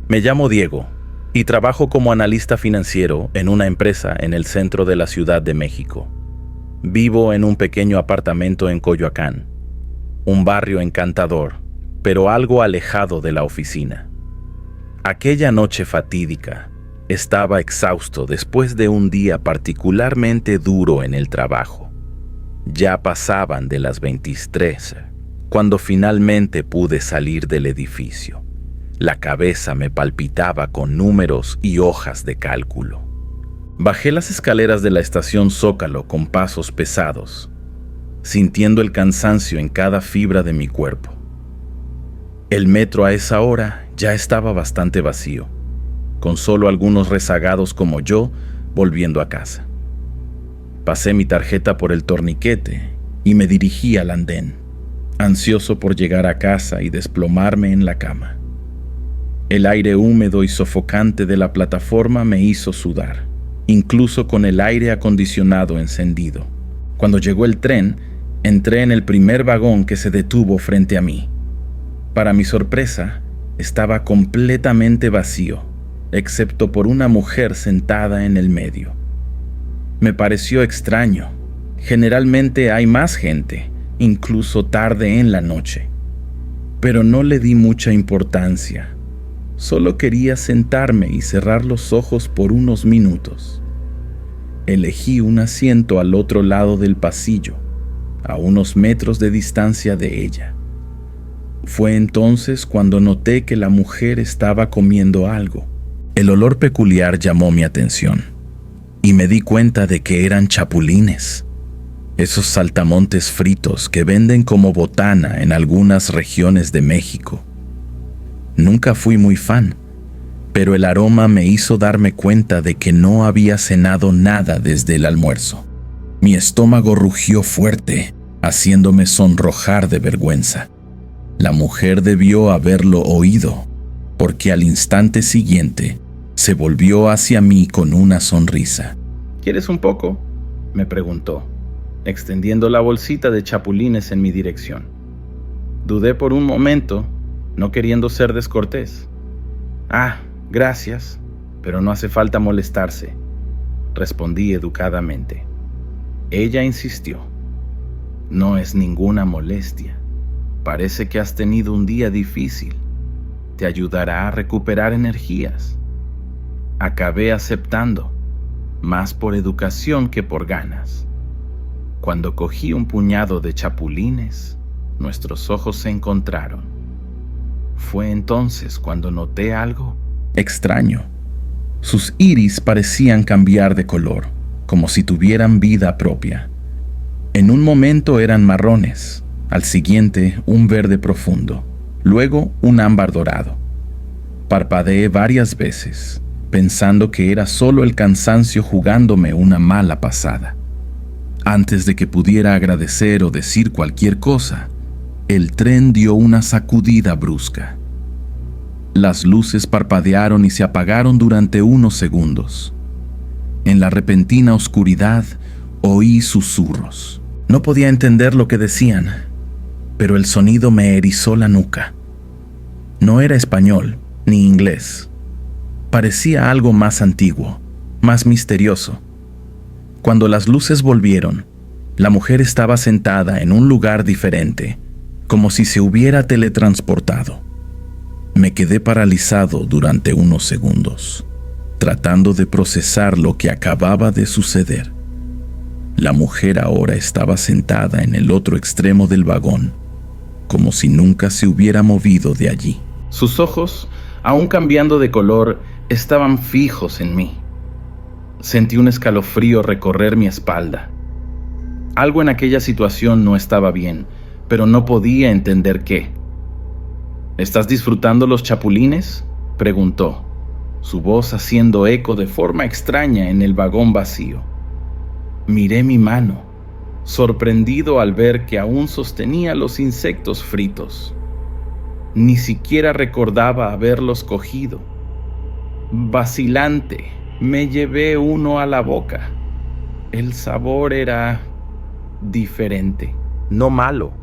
Me llamo Diego y trabajo como analista financiero en una empresa en el centro de la Ciudad de México. Vivo en un pequeño apartamento en Coyoacán, un barrio encantador, pero algo alejado de la oficina. Aquella noche fatídica, estaba exhausto después de un día particularmente duro en el trabajo. Ya pasaban de las 23, cuando finalmente pude salir del edificio. La cabeza me palpitaba con números y hojas de cálculo. Bajé las escaleras de la estación Zócalo con pasos pesados, sintiendo el cansancio en cada fibra de mi cuerpo. El metro a esa hora ya estaba bastante vacío, con solo algunos rezagados como yo volviendo a casa. Pasé mi tarjeta por el torniquete y me dirigí al andén, ansioso por llegar a casa y desplomarme en la cama. El aire húmedo y sofocante de la plataforma me hizo sudar, incluso con el aire acondicionado encendido. Cuando llegó el tren, entré en el primer vagón que se detuvo frente a mí. Para mi sorpresa, estaba completamente vacío, excepto por una mujer sentada en el medio. Me pareció extraño. Generalmente hay más gente, incluso tarde en la noche. Pero no le di mucha importancia. Solo quería sentarme y cerrar los ojos por unos minutos. Elegí un asiento al otro lado del pasillo, a unos metros de distancia de ella. Fue entonces cuando noté que la mujer estaba comiendo algo. El olor peculiar llamó mi atención y me di cuenta de que eran chapulines, esos saltamontes fritos que venden como botana en algunas regiones de México. Nunca fui muy fan, pero el aroma me hizo darme cuenta de que no había cenado nada desde el almuerzo. Mi estómago rugió fuerte, haciéndome sonrojar de vergüenza. La mujer debió haberlo oído, porque al instante siguiente se volvió hacia mí con una sonrisa. ¿Quieres un poco?, me preguntó, extendiendo la bolsita de chapulines en mi dirección. Dudé por un momento, no queriendo ser descortés. Gracias, pero no hace falta molestarse, respondí educadamente. Ella insistió. No es ninguna molestia. Parece que has tenido un día difícil. Te ayudará a recuperar energías. Acabé aceptando, más por educación que por ganas. Cuando cogí un puñado de chapulines, nuestros ojos se encontraron. Fue entonces cuando noté algo extraño. Sus iris parecían cambiar de color, como si tuvieran vida propia. En un momento eran marrones, al siguiente un verde profundo, luego un ámbar dorado. Parpadeé varias veces, pensando que era solo el cansancio jugándome una mala pasada. Antes de que pudiera agradecer o decir cualquier cosa, el tren dio una sacudida brusca. Las luces parpadearon y se apagaron durante unos segundos. En la repentina oscuridad oí susurros. No podía entender lo que decían, pero el sonido me erizó la nuca. No era español ni inglés. Parecía algo más antiguo, más misterioso. Cuando las luces volvieron, la mujer estaba sentada en un lugar diferente, como si se hubiera teletransportado. Me quedé paralizado durante unos segundos, tratando de procesar lo que acababa de suceder. La mujer ahora estaba sentada en el otro extremo del vagón, como si nunca se hubiera movido de allí. Sus ojos, aún cambiando de color, estaban fijos en mí. Sentí un escalofrío recorrer mi espalda. Algo en aquella situación no estaba bien, pero no podía entender qué. ¿Estás disfrutando los chapulines?, preguntó, su voz haciendo eco de forma extraña en el vagón vacío. Miré mi mano, sorprendido al ver que aún sostenía los insectos fritos. Ni siquiera recordaba haberlos cogido. Vacilante, me llevé uno a la boca. El sabor era diferente. No malo,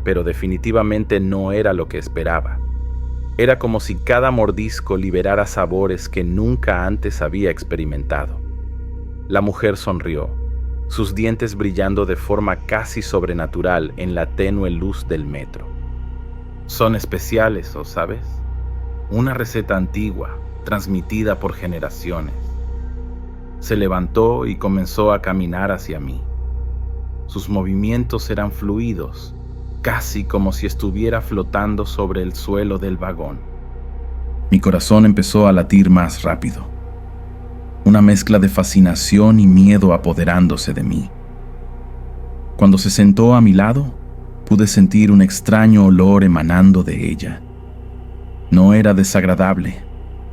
pero definitivamente no era lo que esperaba. Era como si cada mordisco liberara sabores que nunca antes había experimentado. La mujer sonrió, sus dientes brillando de forma casi sobrenatural en la tenue luz del metro. Son especiales, ¿o sabes? Una receta antigua, transmitida por generaciones. Se levantó y comenzó a caminar hacia mí. Sus movimientos eran fluidos, casi como si estuviera flotando sobre el suelo del vagón. Mi corazón empezó a latir más rápido. Una mezcla de fascinación y miedo apoderándose de mí. Cuando se sentó a mi lado, pude sentir un extraño olor emanando de ella. No era desagradable,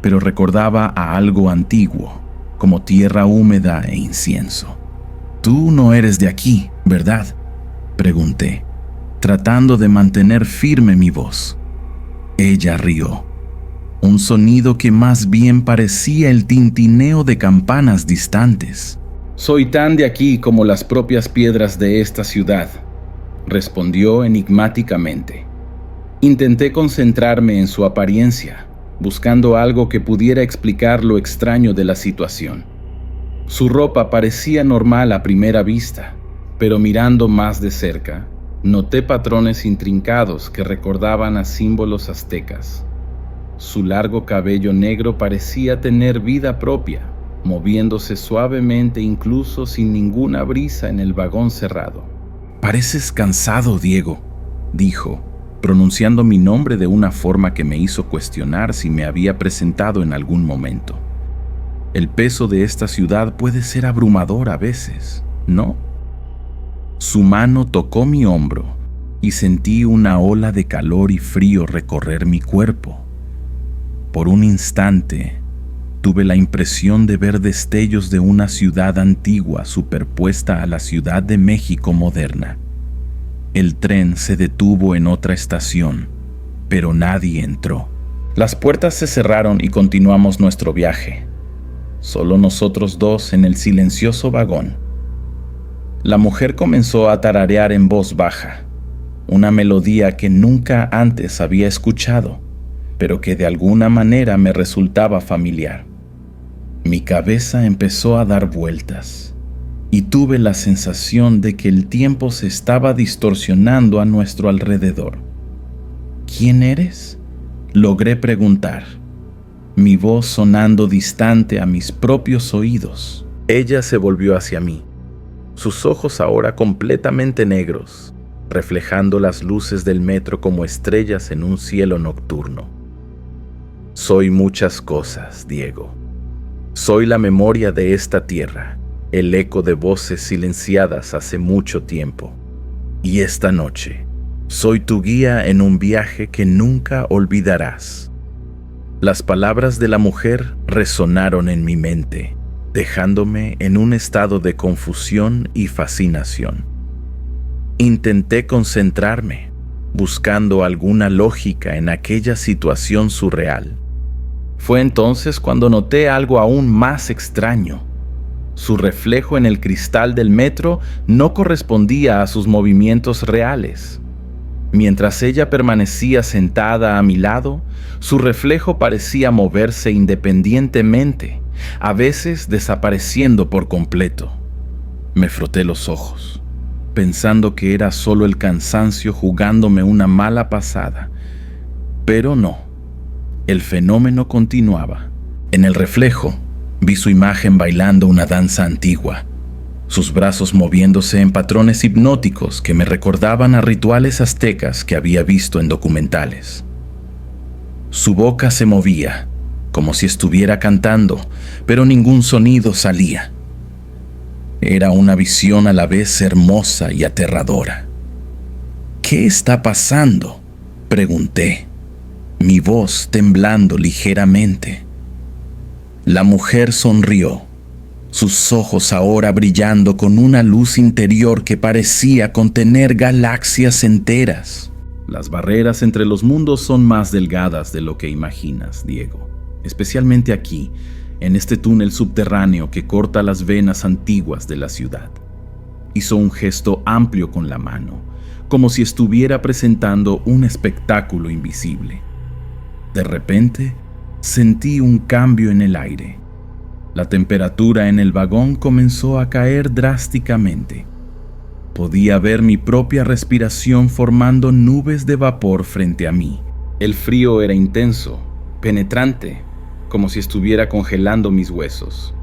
pero recordaba a algo antiguo, como tierra húmeda e incienso. «Tú no eres de aquí, ¿verdad?», pregunté, tratando de mantener firme mi voz. Ella rió, un sonido que más bien parecía el tintineo de campanas distantes. «Soy tan de aquí como las propias piedras de esta ciudad», respondió enigmáticamente. Intenté concentrarme en su apariencia, buscando algo que pudiera explicar lo extraño de la situación. Su ropa parecía normal a primera vista, pero mirando más de cerca, noté patrones intrincados que recordaban a símbolos aztecas. Su largo cabello negro parecía tener vida propia, moviéndose suavemente incluso sin ninguna brisa en el vagón cerrado. «Pareces cansado, Diego», dijo, pronunciando mi nombre de una forma que me hizo cuestionar si me había presentado en algún momento. El peso de esta ciudad puede ser abrumador a veces, ¿no? Su mano tocó mi hombro y sentí una ola de calor y frío recorrer mi cuerpo. Por un instante, tuve la impresión de ver destellos de una ciudad antigua superpuesta a la Ciudad de México moderna. El tren se detuvo en otra estación, pero nadie entró. Las puertas se cerraron y continuamos nuestro viaje. Solo nosotros dos en el silencioso vagón. La mujer comenzó a tararear en voz baja, una melodía que nunca antes había escuchado, pero que de alguna manera me resultaba familiar. Mi cabeza empezó a dar vueltas y tuve la sensación de que el tiempo se estaba distorsionando a nuestro alrededor. «¿Quién eres?», logré preguntar, mi voz sonando distante a mis propios oídos. Ella se volvió hacia mí, sus ojos ahora completamente negros, reflejando las luces del metro como estrellas en un cielo nocturno. «Soy muchas cosas, Diego. Soy la memoria de esta tierra, el eco de voces silenciadas hace mucho tiempo. Y esta noche, soy tu guía en un viaje que nunca olvidarás». Las palabras de la mujer resonaron en mi mente, dejándome en un estado de confusión y fascinación. Intenté concentrarme, buscando alguna lógica en aquella situación surreal. Fue entonces cuando noté algo aún más extraño. Su reflejo en el cristal del metro no correspondía a sus movimientos reales. Mientras ella permanecía sentada a mi lado, su reflejo parecía moverse independientemente, a veces desapareciendo por completo. Me froté los ojos, pensando que era solo el cansancio jugándome una mala pasada. Pero no, el fenómeno continuaba. En el reflejo, vi su imagen bailando una danza antigua, sus brazos moviéndose en patrones hipnóticos que me recordaban a rituales aztecas que había visto en documentales. Su boca se movía, como si estuviera cantando, pero ningún sonido salía. Era una visión a la vez hermosa y aterradora. «¿Qué está pasando?», pregunté, mi voz temblando ligeramente. La mujer sonrió, sus ojos ahora brillando con una luz interior que parecía contener galaxias enteras. «Las barreras entre los mundos son más delgadas de lo que imaginas, Diego, especialmente aquí, en este túnel subterráneo que corta las venas antiguas de la ciudad». Hizo un gesto amplio con la mano, como si estuviera presentando un espectáculo invisible. De repente, sentí un cambio en el aire. La temperatura en el vagón comenzó a caer drásticamente. Podía ver mi propia respiración formando nubes de vapor frente a mí. El frío era intenso, penetrante, como si estuviera congelando mis huesos.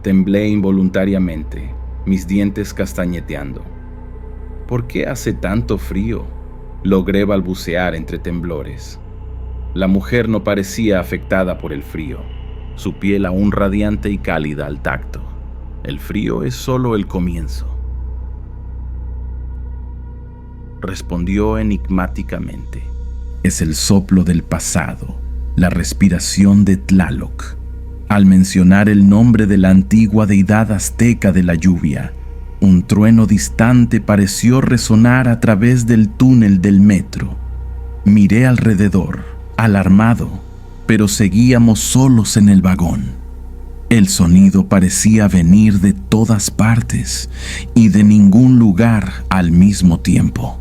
Temblé involuntariamente, mis dientes castañeteando. ¿Por qué hace tanto frío? Logré balbucear entre temblores. La mujer no parecía afectada por el frío, su piel aún radiante y cálida al tacto. El frío es solo el comienzo. Respondió enigmáticamente. Es el soplo del pasado, la respiración de Tlaloc. Al mencionar el nombre de la antigua deidad azteca de la lluvia, un trueno distante pareció resonar a través del túnel del metro. Miré alrededor, alarmado, pero seguíamos solos en el vagón. El sonido parecía venir de todas partes y de ningún lugar al mismo tiempo.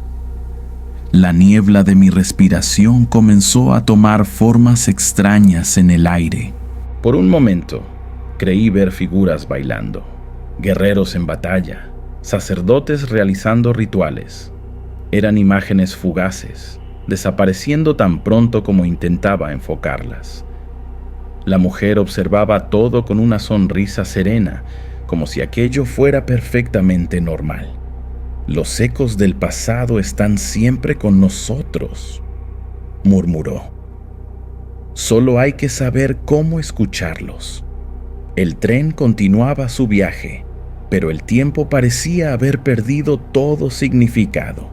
La niebla de mi respiración comenzó a tomar formas extrañas en el aire. Por un momento, creí ver figuras bailando, guerreros en batalla, sacerdotes realizando rituales. Eran imágenes fugaces, desapareciendo tan pronto como intentaba enfocarlas. La mujer observaba todo con una sonrisa serena, como si aquello fuera perfectamente normal. Los ecos del pasado están siempre con nosotros, murmuró. Solo hay que saber cómo escucharlos. El tren continuaba su viaje, pero el tiempo parecía haber perdido todo significado.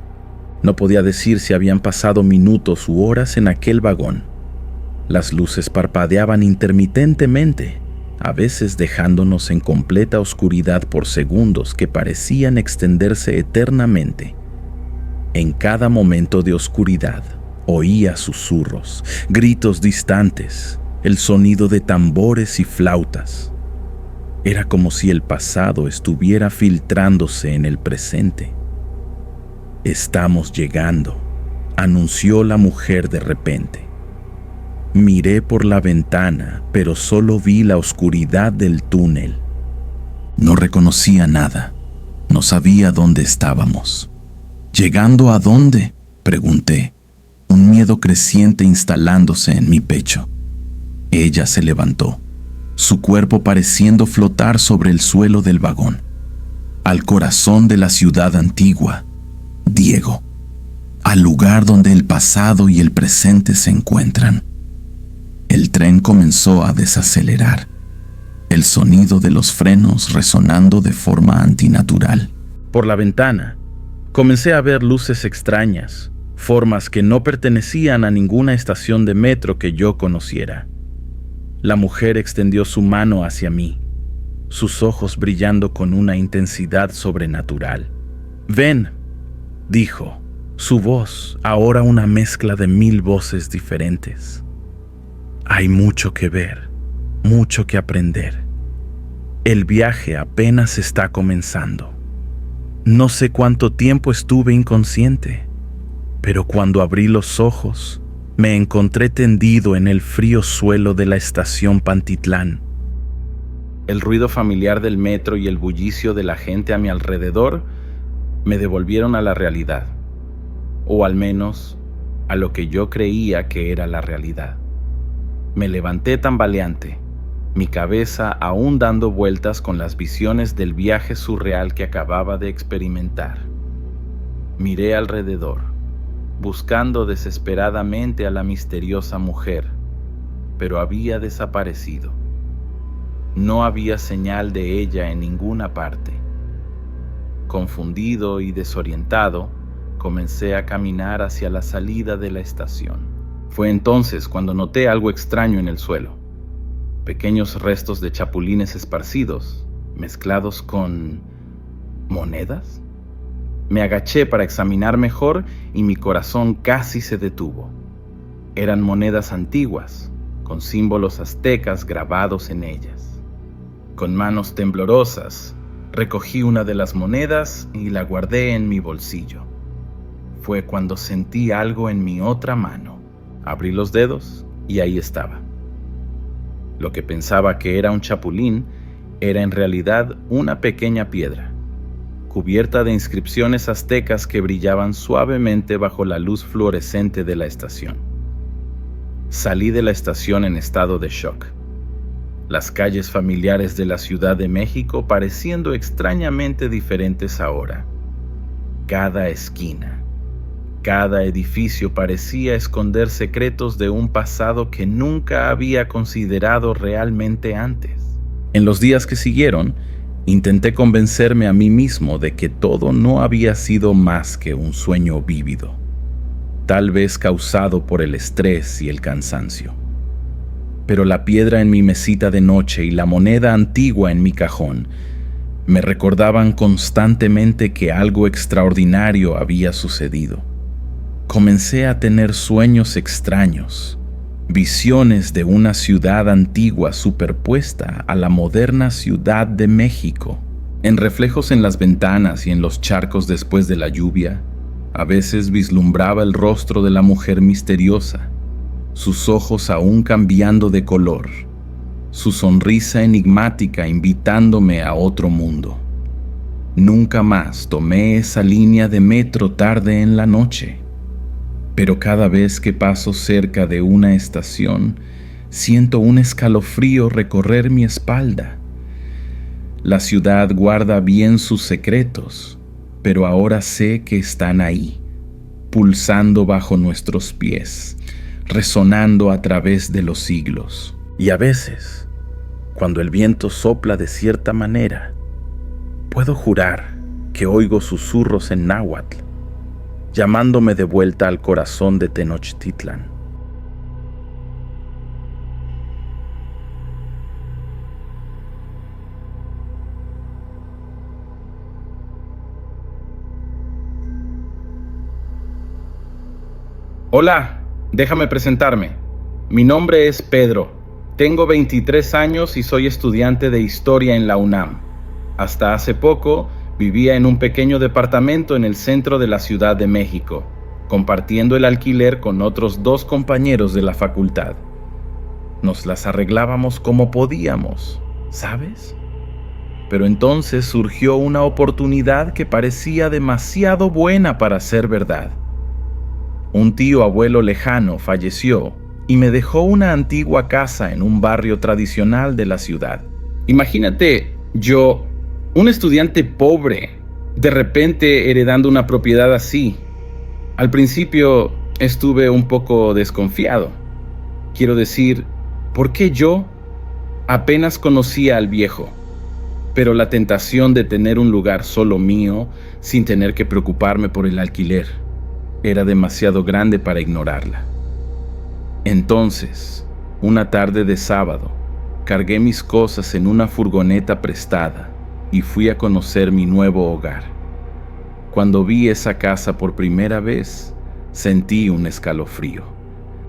No podía decir si habían pasado minutos u horas en aquel vagón. Las luces parpadeaban intermitentemente, a veces dejándonos en completa oscuridad por segundos que parecían extenderse eternamente. En cada momento de oscuridad, oía susurros, gritos distantes, el sonido de tambores y flautas. Era como si el pasado estuviera filtrándose en el presente. «Estamos llegando», anunció la mujer de repente. Miré por la ventana, pero solo vi la oscuridad del túnel. No reconocía nada. No sabía dónde estábamos. ¿Llegando a dónde?, pregunté, un miedo creciente instalándose en mi pecho. Ella se levantó, su cuerpo pareciendo flotar sobre el suelo del vagón. Al corazón de la ciudad antigua, Diego, al lugar donde el pasado y el presente se encuentran. El tren comenzó a desacelerar, el sonido de los frenos resonando de forma antinatural. Por la ventana, comencé a ver luces extrañas, formas que no pertenecían a ninguna estación de metro que yo conociera. La mujer extendió su mano hacia mí, sus ojos brillando con una intensidad sobrenatural. «Ven», dijo, su voz ahora una mezcla de 1000 voces diferentes. «Hay mucho que ver, mucho que aprender. El viaje apenas está comenzando. No sé cuánto tiempo estuve inconsciente, pero cuando abrí los ojos, me encontré tendido en el frío suelo de la estación Pantitlán. El ruido familiar del metro y el bullicio de la gente a mi alrededor me devolvieron a la realidad, o al menos a lo que yo creía que era la realidad. Me levanté tambaleante, mi cabeza aún dando vueltas con las visiones del viaje surreal que acababa de experimentar. Miré alrededor, buscando desesperadamente a la misteriosa mujer, pero había desaparecido. No había señal de ella en ninguna parte. Confundido y desorientado, comencé a caminar hacia la salida de la estación. Fue entonces cuando noté algo extraño en el suelo. Pequeños restos de chapulines esparcidos, mezclados con ¿monedas? Me agaché para examinar mejor y mi corazón casi se detuvo. Eran monedas antiguas, con símbolos aztecas grabados en ellas. Con manos temblorosas, recogí una de las monedas y la guardé en mi bolsillo. Fue cuando sentí algo en mi otra mano. Abrí los dedos y ahí estaba. Lo que pensaba que era un chapulín era en realidad una pequeña piedra, cubierta de inscripciones aztecas que brillaban suavemente bajo la luz fluorescente de la estación. Salí de la estación en estado de shock. Las calles familiares de la Ciudad de México pareciendo extrañamente diferentes ahora. Cada esquina, cada edificio parecía esconder secretos de un pasado que nunca había considerado realmente antes. En los días que siguieron, intenté convencerme a mí mismo de que todo no había sido más que un sueño vívido, tal vez causado por el estrés y el cansancio. Pero la piedra en mi mesita de noche y la moneda antigua en mi cajón me recordaban constantemente que algo extraordinario había sucedido. Comencé a tener sueños extraños, visiones de una ciudad antigua superpuesta a la moderna Ciudad de México. En reflejos en las ventanas y en los charcos después de la lluvia, a veces vislumbraba el rostro de la mujer misteriosa, sus ojos aún cambiando de color, su sonrisa enigmática invitándome a otro mundo. Nunca más tomé esa línea de metro tarde en la noche, pero cada vez que paso cerca de una estación, siento un escalofrío recorrer mi espalda. La ciudad guarda bien sus secretos, pero ahora sé que están ahí, pulsando bajo nuestros pies, resonando a través de los siglos. Y a veces, cuando el viento sopla de cierta manera, puedo jurar que oigo susurros en náhuatl, llamándome de vuelta al corazón de Tenochtitlan. Hola, déjame presentarme. Mi nombre es Pedro. Tengo 23 años y soy estudiante de Historia en la UNAM. Hasta hace poco vivía en un pequeño departamento en el centro de la Ciudad de México, compartiendo el alquiler con otros 2 compañeros de la facultad. Nos las arreglábamos como podíamos, ¿sabes? Pero entonces surgió una oportunidad que parecía demasiado buena para ser verdad. Un tío abuelo lejano falleció y me dejó una antigua casa en un barrio tradicional de la ciudad. Imagínate, yo, un estudiante pobre, de repente heredando una propiedad así. Al principio estuve un poco desconfiado. Quiero decir, ¿por qué yo? Apenas conocía al viejo, pero la tentación de tener un lugar solo mío, sin tener que preocuparme por el alquiler, era demasiado grande para ignorarla. Entonces, una tarde de sábado, cargué mis cosas en una furgoneta prestada y fui a conocer mi nuevo hogar. Cuando vi esa casa por primera vez, sentí un escalofrío.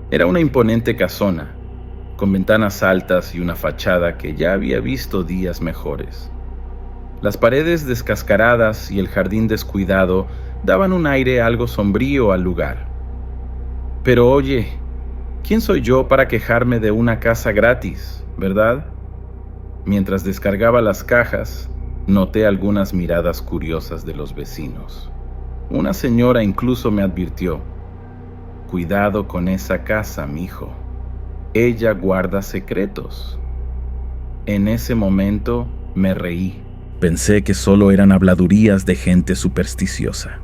Era una imponente casona, con ventanas altas y una fachada que ya había visto días mejores. Las paredes descascaradas y el jardín descuidado daban un aire algo sombrío al lugar. Pero oye, ¿quién soy yo para quejarme de una casa gratis, verdad? Mientras descargaba las cajas, noté algunas miradas curiosas de los vecinos. Una señora incluso me advirtió: cuidado con esa casa, mijo. Ella guarda secretos. En ese momento me reí. Pensé que solo eran habladurías de gente supersticiosa.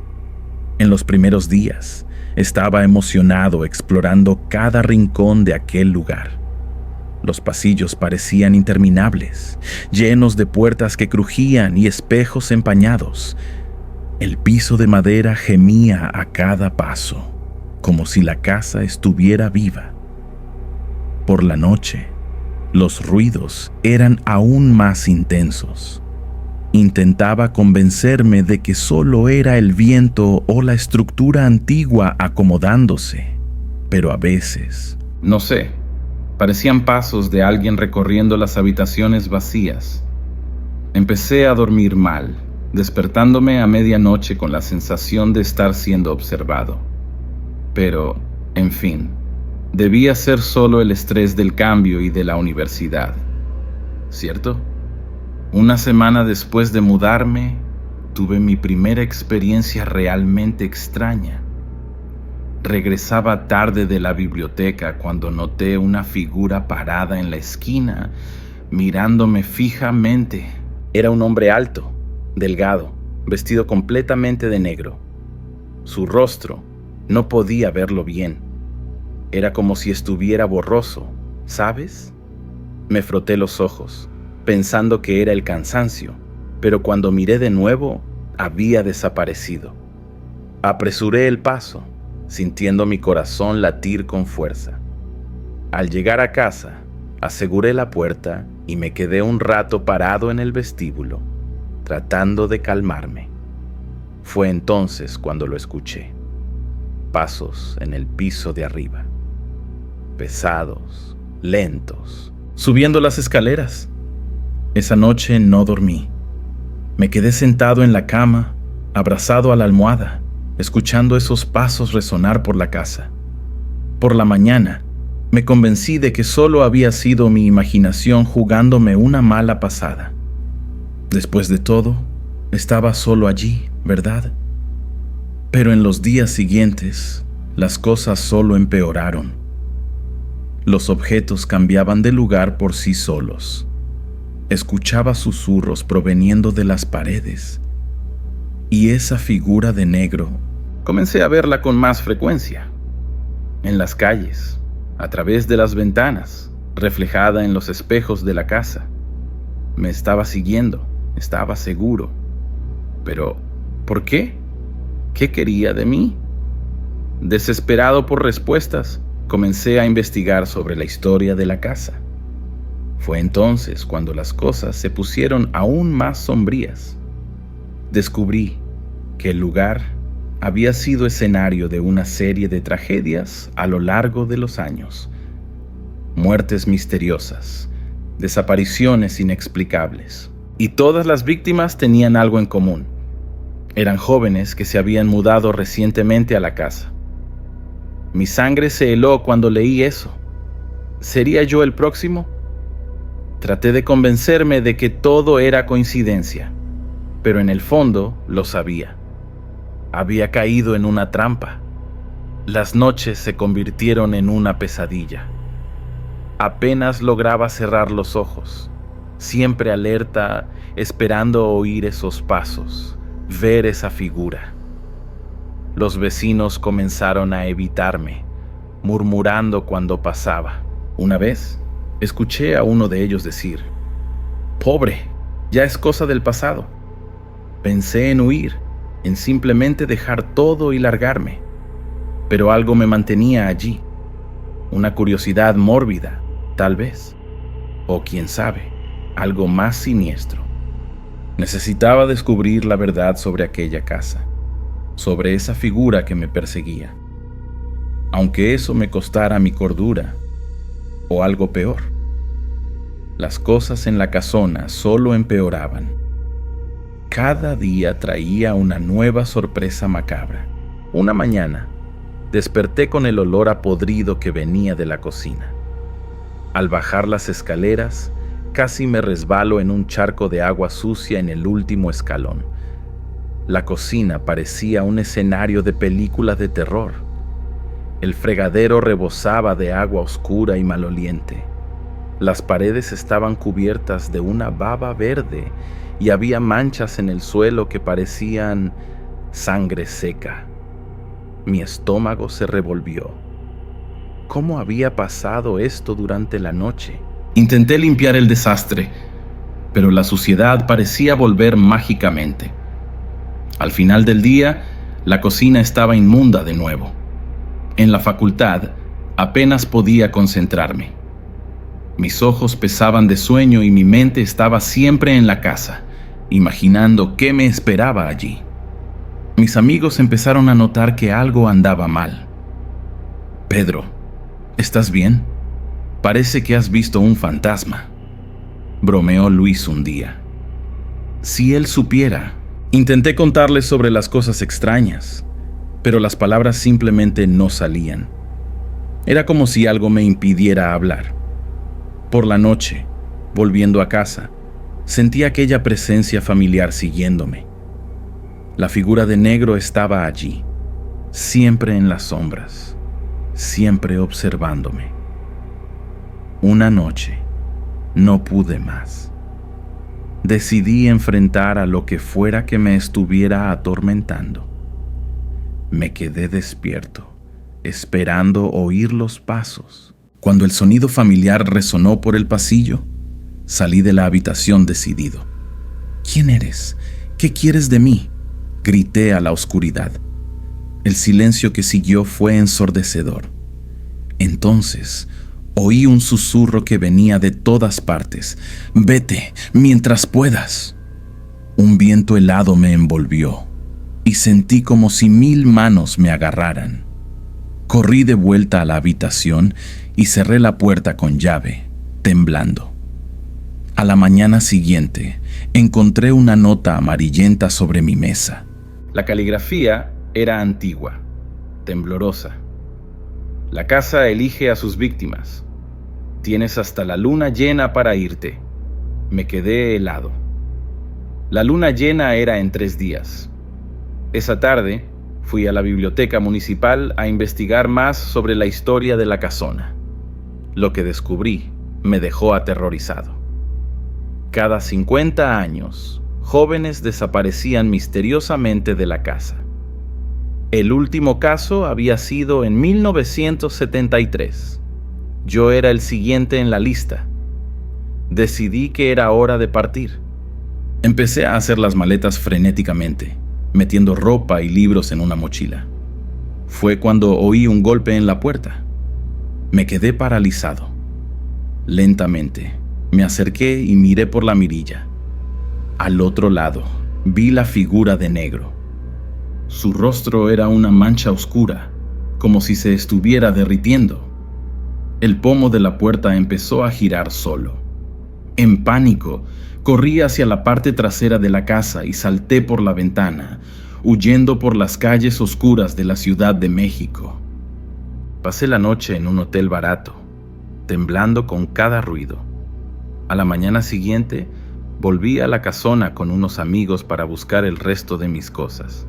En los primeros días, estaba emocionado explorando cada rincón de aquel lugar. Los pasillos parecían interminables, llenos de puertas que crujían y espejos empañados. El piso de madera gemía a cada paso, como si la casa estuviera viva. Por la noche, los ruidos eran aún más intensos. Intentaba convencerme de que solo era el viento o la estructura antigua acomodándose, pero a veces, no sé, parecían pasos de alguien recorriendo las habitaciones vacías. Empecé a dormir mal, despertándome a medianoche con la sensación de estar siendo observado. Pero, en fin, Debía ser solo el estrés del cambio y de la universidad, ¿cierto? Una semana después de mudarme, tuve mi primera experiencia realmente extraña. Regresaba tarde de la biblioteca cuando noté una figura parada en la esquina, mirándome fijamente. Era un hombre alto, delgado, vestido completamente de negro. Su rostro no podía verlo bien. Era como si estuviera borroso, ¿sabes? Me froté los ojos, pensando que era el cansancio, pero cuando miré de nuevo, había desaparecido. Apresuré el paso, sintiendo mi corazón latir con fuerza. Al llegar a casa, aseguré la puerta y me quedé un rato parado en el vestíbulo, tratando de calmarme. Fue entonces cuando lo escuché. Pasos en el piso de arriba. Pesados, lentos, subiendo las escaleras. Esa noche no dormí. Me quedé sentado en la cama, abrazado a la almohada, escuchando esos pasos resonar por la casa. Por la mañana, me convencí de que solo había sido mi imaginación jugándome una mala pasada. Después de todo, estaba solo allí, ¿verdad? Pero en los días siguientes, las cosas solo empeoraron. Los objetos cambiaban de lugar por sí solos. Escuchaba susurros proveniendo de las paredes. Y esa figura de negro, comencé a verla con más frecuencia. En las calles, a través de las ventanas, reflejada en los espejos de la casa. Me estaba siguiendo, estaba seguro. Pero, ¿por qué? ¿Qué quería de mí? Desesperado por respuestas, comencé a investigar sobre la historia de la casa. Fue entonces cuando las cosas se pusieron aún más sombrías. Descubrí que el lugar había sido escenario de una serie de tragedias a lo largo de los años. Muertes misteriosas, desapariciones inexplicables. Y todas las víctimas tenían algo en común. Eran jóvenes que se habían mudado recientemente a la casa. Mi sangre se heló cuando leí eso. ¿Sería yo el próximo? Traté de convencerme de que todo era coincidencia, pero en el fondo lo sabía. Había caído en una trampa. Las noches se convirtieron en una pesadilla. Apenas lograba cerrar los ojos, siempre alerta, esperando oír esos pasos, ver esa figura. Los vecinos comenzaron a evitarme, murmurando cuando pasaba. Una vez, escuché a uno de ellos decir: «Pobre, ya es cosa del pasado». Pensé en huir, en simplemente dejar todo y largarme. Pero algo me mantenía allí. Una curiosidad mórbida, tal vez. O quién sabe, algo más siniestro. Necesitaba descubrir la verdad sobre aquella casa, sobre esa figura que me perseguía. Aunque eso me costara mi cordura, o algo peor. Las cosas en la casona solo empeoraban. Cada día traía una nueva sorpresa macabra. Una mañana, desperté con el olor a podrido que venía de la cocina. Al bajar las escaleras, casi me resbalo en un charco de agua sucia en el último escalón. La cocina parecía un escenario de películas de terror. El fregadero rebosaba de agua oscura y maloliente. Las paredes estaban cubiertas de una baba verde y había manchas en el suelo que parecían sangre seca. Mi estómago se revolvió. ¿Cómo había pasado esto durante la noche? Intenté limpiar el desastre, pero la suciedad parecía volver mágicamente. Al final del día, la cocina estaba inmunda de nuevo. En la facultad, apenas podía concentrarme. Mis ojos pesaban de sueño y mi mente estaba siempre en la casa, imaginando qué me esperaba allí. Mis amigos empezaron a notar que algo andaba mal. «Pedro, ¿estás bien? Parece que has visto un fantasma», bromeó Luis un día. Si él supiera. Intenté contarle sobre las cosas extrañas, pero las palabras simplemente no salían. Era como si algo me impidiera hablar. Por la noche, volviendo a casa, sentí aquella presencia familiar siguiéndome. La figura de negro estaba allí, siempre en las sombras, siempre observándome. Una noche, no pude más. Decidí enfrentar a lo que fuera que me estuviera atormentando. Me quedé despierto, esperando oír los pasos. Cuando el sonido familiar resonó por el pasillo, salí de la habitación decidido. ¿Quién eres? ¿Qué quieres de mí?, grité a la oscuridad. El silencio que siguió fue ensordecedor. Entonces, oí un susurro que venía de todas partes. «Vete mientras puedas». Un viento helado me envolvió y sentí como si 1000 manos me agarraran. Corrí de vuelta a la habitación y cerré la puerta con llave, temblando. A la mañana siguiente, encontré una nota amarillenta sobre mi mesa. La caligrafía era antigua, temblorosa. La casa elige a sus víctimas. Tienes hasta la luna llena para irte. Me quedé helado. La luna llena era en 3 días. Esa tarde, fui a la biblioteca municipal a investigar más sobre la historia de la casona. Lo que descubrí me dejó aterrorizado. Cada 50 años, jóvenes desaparecían misteriosamente de la casa. El último caso había sido en 1973. Yo era el siguiente en la lista. Decidí que era hora de partir. Empecé a hacer las maletas frenéticamente, metiendo ropa y libros en una mochila. Fue cuando oí un golpe en la puerta. Me quedé paralizado. Lentamente, me acerqué y miré por la mirilla. Al otro lado, vi la figura de negro. Su rostro era una mancha oscura, como si se estuviera derritiendo. El pomo de la puerta empezó a girar solo. En pánico, corrí hacia la parte trasera de la casa y salté por la ventana, huyendo por las calles oscuras de la Ciudad de México. Pasé la noche en un hotel barato, temblando con cada ruido. A la mañana siguiente, volví a la casona con unos amigos para buscar el resto de mis cosas.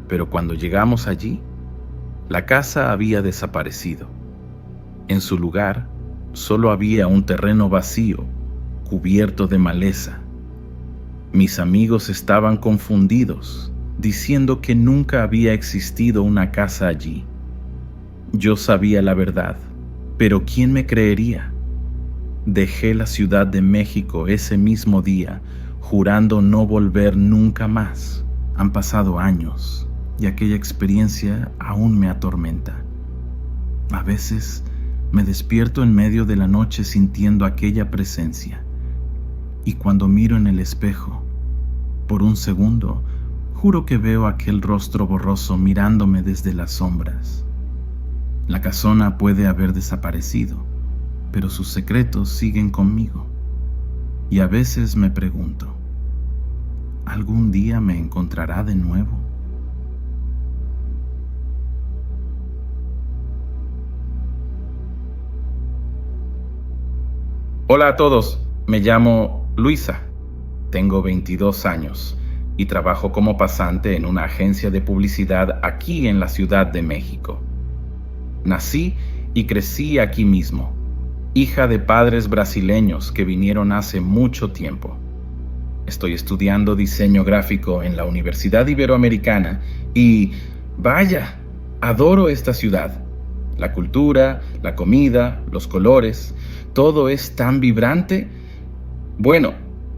Pero cuando llegamos allí, la casa había desaparecido. En su lugar, solo había un terreno vacío, cubierto de maleza. Mis amigos estaban confundidos, diciendo que nunca había existido una casa allí. Yo sabía la verdad, pero ¿quién me creería? Dejé la Ciudad de México ese mismo día, jurando no volver nunca más. Han pasado años y aquella experiencia aún me atormenta. A veces me despierto en medio de la noche sintiendo aquella presencia, y cuando miro en el espejo, por un segundo, juro que veo aquel rostro borroso mirándome desde las sombras. La casona puede haber desaparecido, pero sus secretos siguen conmigo. Y a veces me pregunto, ¿algún día me encontrará de nuevo? Hola a todos, me llamo Luisa, tengo 22 años y trabajo como pasante en una agencia de publicidad aquí en la Ciudad de México. Nací y crecí aquí mismo, hija de padres brasileños que vinieron hace mucho tiempo. Estoy estudiando diseño gráfico en la Universidad Iberoamericana y, vaya, adoro esta ciudad. La cultura, la comida, los colores, todo es tan vibrante. Bueno,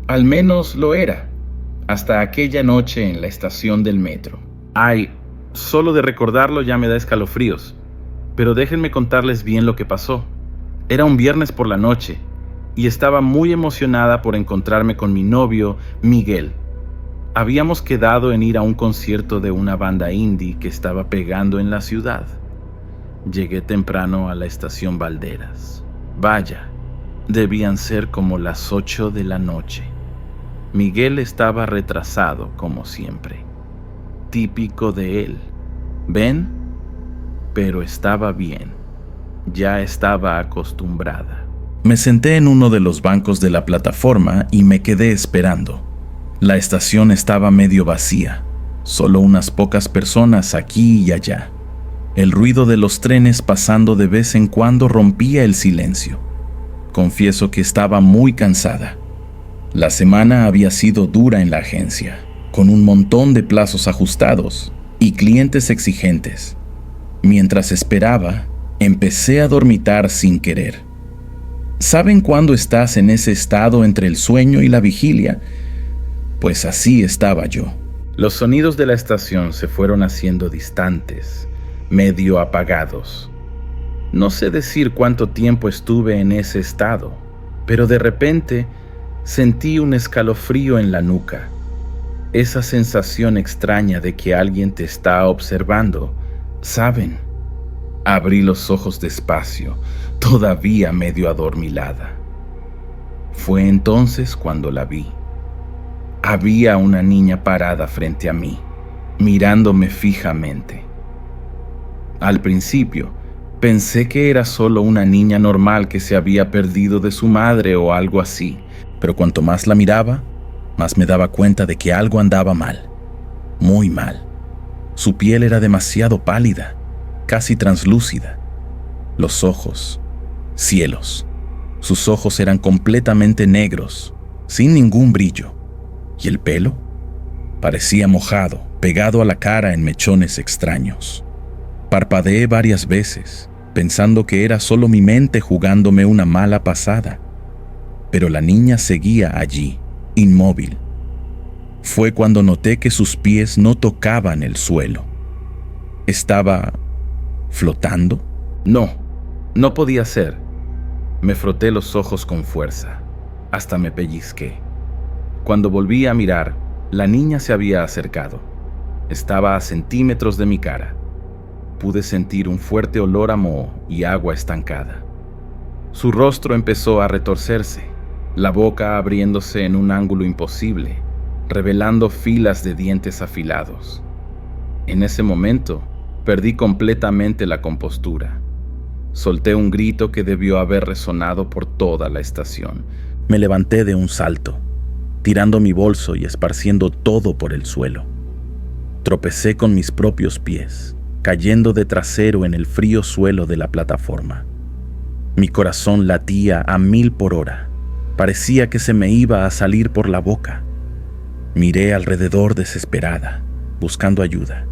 al menos lo era, hasta aquella noche en la estación del metro. Ay, solo de recordarlo ya me da escalofríos, pero déjenme contarles bien lo que pasó. Era un viernes por la noche y estaba muy emocionada por encontrarme con mi novio, Miguel. Habíamos quedado en ir a un concierto de una banda indie que estaba pegando en la ciudad. Llegué temprano a la estación Valderas. Vaya, debían ser como las 8 de la noche. Miguel estaba retrasado como siempre. Típico de él. ¿Ven? Pero estaba bien. Ya estaba acostumbrada. Me senté en uno de los bancos de la plataforma y me quedé esperando. La estación estaba medio vacía, solo unas pocas personas aquí y allá. El ruido de los trenes pasando de vez en cuando rompía el silencio. Confieso que estaba muy cansada. La semana había sido dura en la agencia, con un montón de plazos ajustados y clientes exigentes. Mientras esperaba, empecé a dormitar sin querer. ¿Saben cuándo estás en ese estado entre el sueño y la vigilia? Pues así estaba yo. Los sonidos de la estación se fueron haciendo distantes, medio apagados. No sé decir cuánto tiempo estuve en ese estado, pero de repente sentí un escalofrío en la nuca. Esa sensación extraña de que alguien te está observando. ¿Saben? Abrí los ojos despacio, todavía medio adormilada. Fue entonces cuando la vi. Había una niña parada frente a mí, mirándome fijamente. Al principio, pensé que era solo una niña normal que se había perdido de su madre o algo así, pero cuanto más la miraba, más me daba cuenta de que algo andaba mal, muy mal. Su piel era demasiado pálida, casi translúcida. Los ojos, cielos. Sus ojos eran completamente negros, sin ningún brillo. ¿Y el pelo? Parecía mojado, pegado a la cara en mechones extraños. Parpadeé varias veces, pensando que era solo mi mente jugándome una mala pasada. Pero la niña seguía allí, inmóvil. Fue cuando noté que sus pies no tocaban el suelo. ¿Estaba flotando? No podía ser. Me froté los ojos con fuerza. Hasta me pellizqué. Cuando volví a mirar, la niña se había acercado. Estaba a centímetros de mi cara. Pude sentir un fuerte olor a moho y agua estancada. Su rostro empezó a retorcerse, la boca abriéndose en un ángulo imposible, revelando filas de dientes afilados. En ese momento, perdí completamente la compostura. Solté un grito que debió haber resonado por toda la estación. Me levanté de un salto, tirando mi bolso y esparciendo todo por el suelo. Tropecé con mis propios pies, cayendo de trasero en el frío suelo de la plataforma. Mi corazón latía a 1000 por hora. Parecía que se me iba a salir por la boca. Miré alrededor desesperada, buscando ayuda.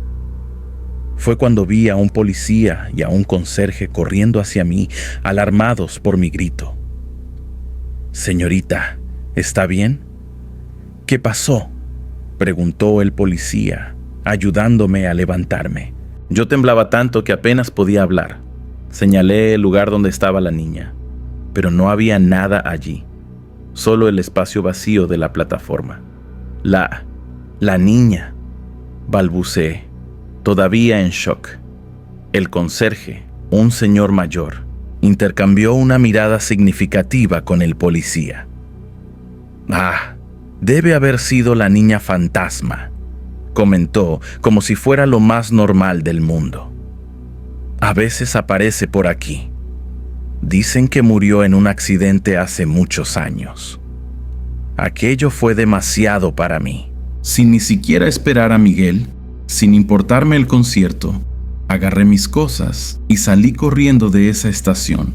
Fue cuando vi a un policía y a un conserje corriendo hacia mí, alarmados por mi grito. «Señorita, ¿está bien?» «¿Qué pasó?», preguntó el policía, ayudándome a levantarme. Yo temblaba tanto que apenas podía hablar. Señalé el lugar donde estaba la niña, pero no había nada allí, solo el espacio vacío de la plataforma. La niña, balbuceé, todavía en shock. El conserje, un señor mayor, intercambió una mirada significativa con el policía. Debe haber sido la niña fantasma, comentó como si fuera lo más normal del mundo. A veces aparece por aquí. Dicen que murió en un accidente hace muchos años. Aquello fue demasiado para mí. Sin ni siquiera esperar a Miguel, sin importarme el concierto, agarré mis cosas y salí corriendo de esa estación.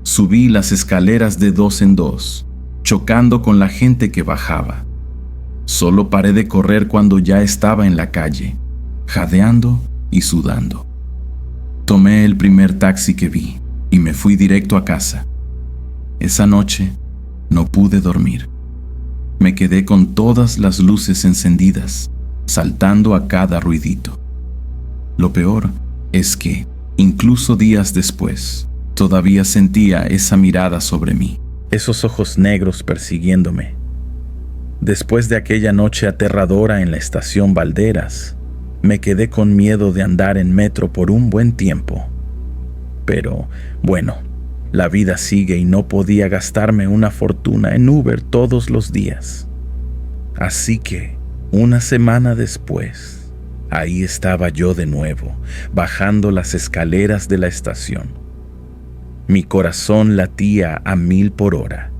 Subí las escaleras de 2 en 2, chocando con la gente que bajaba. Solo paré de correr cuando ya estaba en la calle, jadeando y sudando. Tomé el primer taxi que vi y me fui directo a casa. Esa noche no pude dormir. Me quedé con todas las luces encendidas, saltando a cada ruidito. Lo peor es que, incluso días después, todavía sentía esa mirada sobre mí, esos ojos negros persiguiéndome. Después de aquella noche aterradora en la estación Valderas, me quedé con miedo de andar en metro por un buen tiempo. Pero, bueno, la vida sigue y no podía gastarme una fortuna en Uber todos los días. Así que, una semana después, ahí estaba yo de nuevo, bajando las escaleras de la estación. Mi corazón latía a 1000 por hora.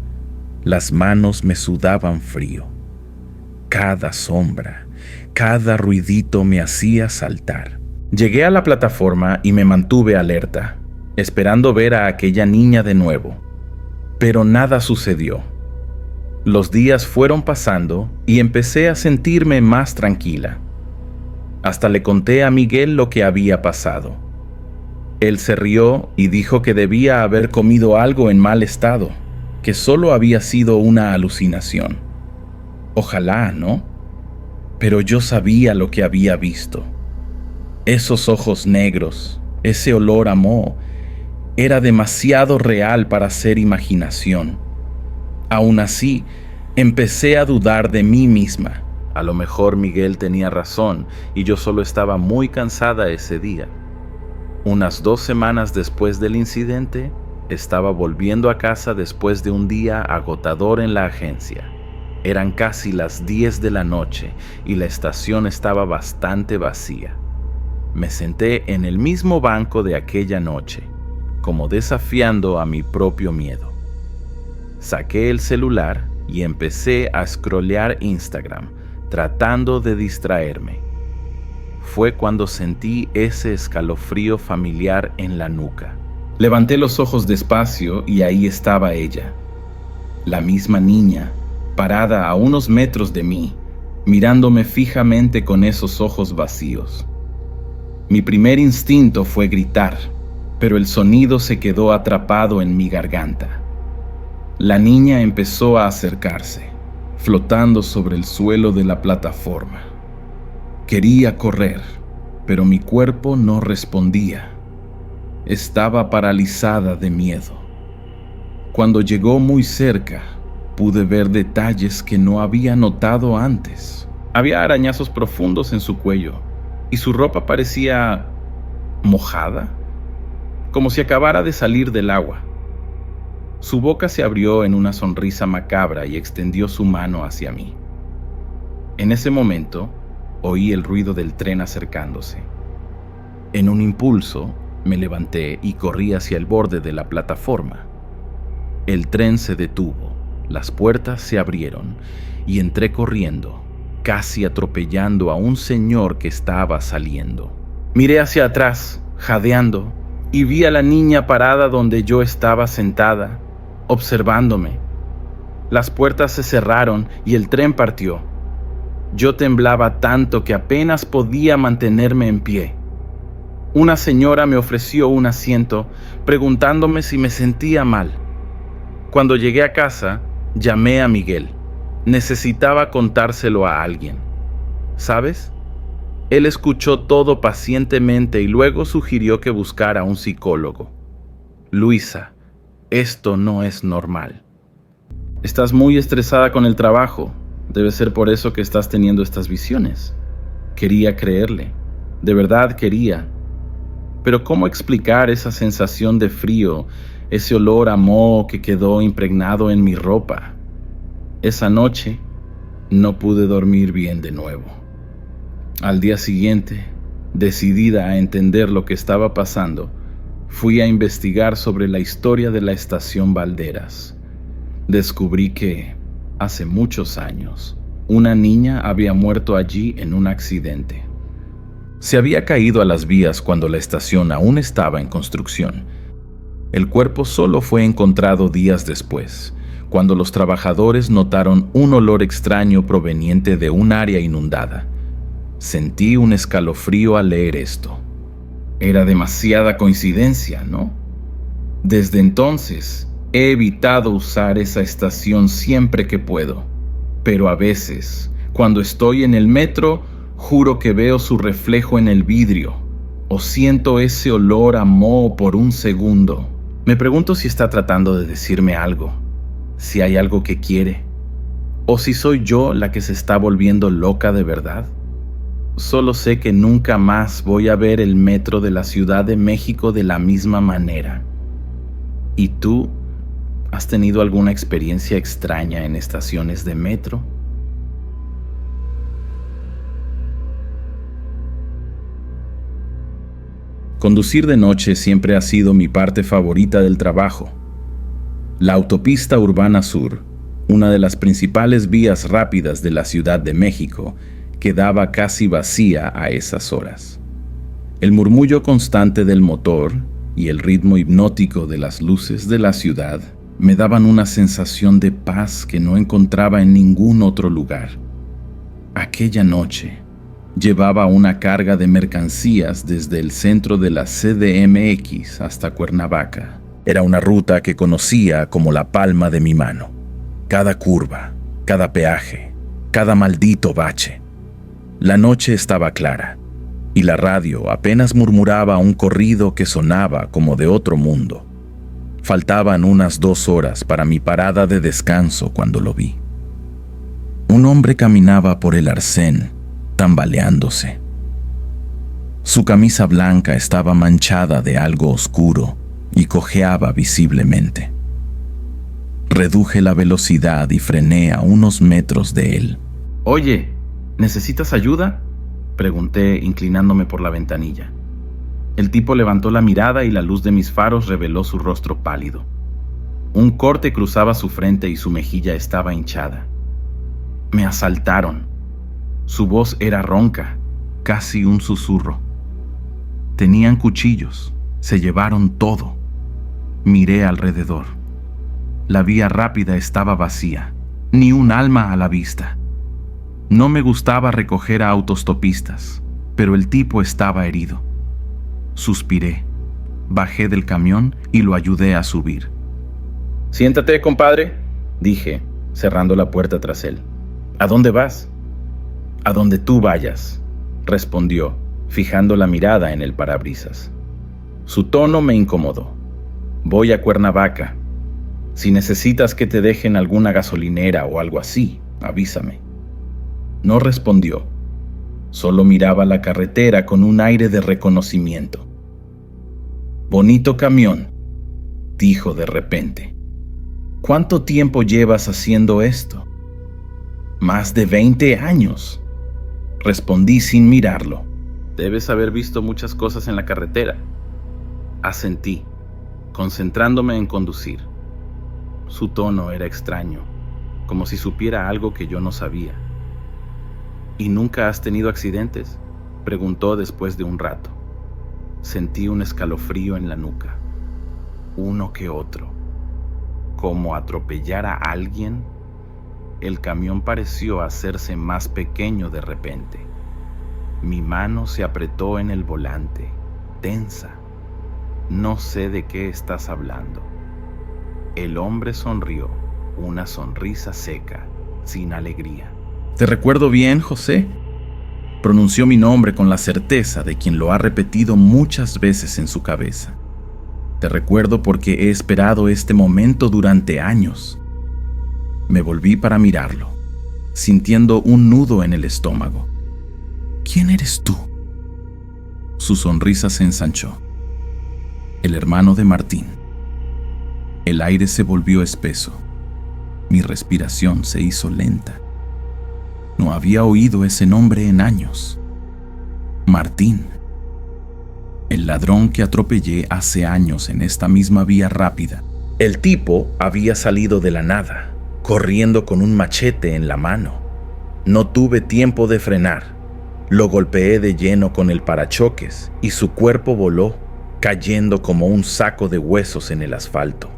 Las manos me sudaban frío. Cada sombra, cada ruidito me hacía saltar. Llegué a la plataforma y me mantuve alerta, esperando ver a aquella niña de nuevo. Pero nada sucedió. Los días fueron pasando y empecé a sentirme más tranquila. Hasta le conté a Miguel lo que había pasado. Él se rió y dijo que debía haber comido algo en mal estado, que solo había sido una alucinación. Ojalá, ¿no? Pero yo sabía lo que había visto. Esos ojos negros, ese olor a moho, era demasiado real para ser imaginación. Aún así, empecé a dudar de mí misma. A lo mejor Miguel tenía razón y yo solo estaba muy cansada ese día. Unas 2 semanas después del incidente, estaba volviendo a casa después de un día agotador en la agencia. Eran casi las 10 de la noche y la estación estaba bastante vacía. Me senté en el mismo banco de aquella noche, como desafiando a mi propio miedo. Saqué el celular y empecé a scrollear Instagram, tratando de distraerme. Fue cuando sentí ese escalofrío familiar en la nuca. Levanté los ojos despacio y ahí estaba ella, la misma niña, parada a unos metros de mí, mirándome fijamente con esos ojos vacíos. Mi primer instinto fue gritar, pero el sonido se quedó atrapado en mi garganta. La niña empezó a acercarse, flotando sobre el suelo de la plataforma. Quería correr, pero mi cuerpo no respondía. Estaba paralizada de miedo. Cuando llegó muy cerca, pude ver detalles que no había notado antes. Había arañazos profundos en su cuello y su ropa parecía mojada, como si acabara de salir del agua. Su boca se abrió en una sonrisa macabra y extendió su mano hacia mí. En ese momento, oí el ruido del tren acercándose. En un impulso, me levanté y corrí hacia el borde de la plataforma. El tren se detuvo, las puertas se abrieron y entré corriendo, casi atropellando a un señor que estaba saliendo. Miré hacia atrás, jadeando, y vi a la niña parada donde yo estaba sentada, observándome. Las puertas se cerraron y el tren partió. Yo temblaba tanto que apenas podía mantenerme en pie. Una señora me ofreció un asiento, preguntándome si me sentía mal. Cuando llegué a casa, llamé a Miguel. Necesitaba contárselo a alguien. ¿Sabes? Él escuchó todo pacientemente y luego sugirió que buscara a un psicólogo. Luisa, esto no es normal. Estás muy estresada con el trabajo. Debe ser por eso que estás teniendo estas visiones. Quería creerle. De verdad quería. Pero ¿cómo explicar esa sensación de frío, ese olor a moho que quedó impregnado en mi ropa? Esa noche no pude dormir bien de nuevo. Al día siguiente, decidida a entender lo que estaba pasando, fui a investigar sobre la historia de la estación Valderas. Descubrí que, hace muchos años, una niña había muerto allí en un accidente. Se había caído a las vías cuando la estación aún estaba en construcción. El cuerpo solo fue encontrado días después, cuando los trabajadores notaron un olor extraño proveniente de un área inundada. Sentí un escalofrío al leer esto. Era demasiada coincidencia, ¿no? Desde entonces, he evitado usar esa estación siempre que puedo, pero a veces, cuando estoy en el metro, juro que veo su reflejo en el vidrio o siento ese olor a moho por un segundo. Me pregunto si está tratando de decirme algo, si hay algo que quiere, o si soy yo la que se está volviendo loca de verdad. Solo sé que nunca más voy a ver el metro de la Ciudad de México de la misma manera. ¿Y tú? ¿Has tenido alguna experiencia extraña en estaciones de metro? Conducir de noche siempre ha sido mi parte favorita del trabajo. La autopista urbana sur, una de las principales vías rápidas de la Ciudad de México, quedaba casi vacía a esas horas. El murmullo constante del motor y el ritmo hipnótico de las luces de la ciudad me daban una sensación de paz que no encontraba en ningún otro lugar. Aquella noche llevaba una carga de mercancías desde el centro de la CDMX hasta Cuernavaca. Era una ruta que conocía como la palma de mi mano. Cada curva, cada peaje, cada maldito bache. La noche estaba clara y la radio apenas murmuraba un corrido que sonaba como de otro mundo. Faltaban unas 2 horas para mi parada de descanso cuando lo vi. Un hombre caminaba por el arcén, tambaleándose. Su camisa blanca estaba manchada de algo oscuro y cojeaba visiblemente. Reduje la velocidad y frené a unos metros de él. «Oye, ¿necesitas ayuda?», pregunté, inclinándome por la ventanilla. El tipo levantó la mirada y la luz de mis faros reveló su rostro pálido. Un corte cruzaba su frente y su mejilla estaba hinchada. «Me asaltaron». Su voz era ronca, casi un susurro. Tenían cuchillos, se llevaron todo. Miré alrededor. La vía rápida estaba vacía, ni un alma a la vista. No me gustaba recoger a autostopistas, pero el tipo estaba herido. Suspiré, bajé del camión y lo ayudé a subir. «Siéntate, compadre», dije, cerrando la puerta tras él. «¿A dónde vas?». «A donde tú vayas», respondió, fijando la mirada en el parabrisas. Su tono me incomodó. «Voy a Cuernavaca. Si necesitas que te dejen alguna gasolinera o algo así, avísame». No respondió. Solo miraba la carretera con un aire de reconocimiento. «Bonito camión», dijo de repente. «¿Cuánto tiempo llevas haciendo esto?». «Más de 20 años», respondí sin mirarlo. «Debes haber visto muchas cosas en la carretera», asentí, concentrándome en conducir. Su tono era extraño, como si supiera algo que yo no sabía. «¿Y nunca has tenido accidentes?», preguntó después de un rato. Sentí un escalofrío en la nuca. Uno que otro. ¿Como atropellar a alguien? El camión pareció hacerse más pequeño de repente. Mi mano se apretó en el volante, tensa. «No sé de qué estás hablando». El hombre sonrió, una sonrisa seca, sin alegría. «¿Te recuerdo bien, José?», pronunció mi nombre con la certeza de quien lo ha repetido muchas veces en su cabeza. «Te recuerdo porque he esperado este momento durante años». Me volví para mirarlo, sintiendo un nudo en el estómago. «¿Quién eres tú?». Su sonrisa se ensanchó. «El hermano de Martín». El aire se volvió espeso. Mi respiración se hizo lenta. No había oído ese nombre en años. Martín. El ladrón que atropellé hace años en esta misma vía rápida. El tipo había salido de la nada, corriendo con un machete en la mano. No tuve tiempo de frenar. Lo golpeé de lleno con el parachoques y su cuerpo voló, cayendo como un saco de huesos en el asfalto.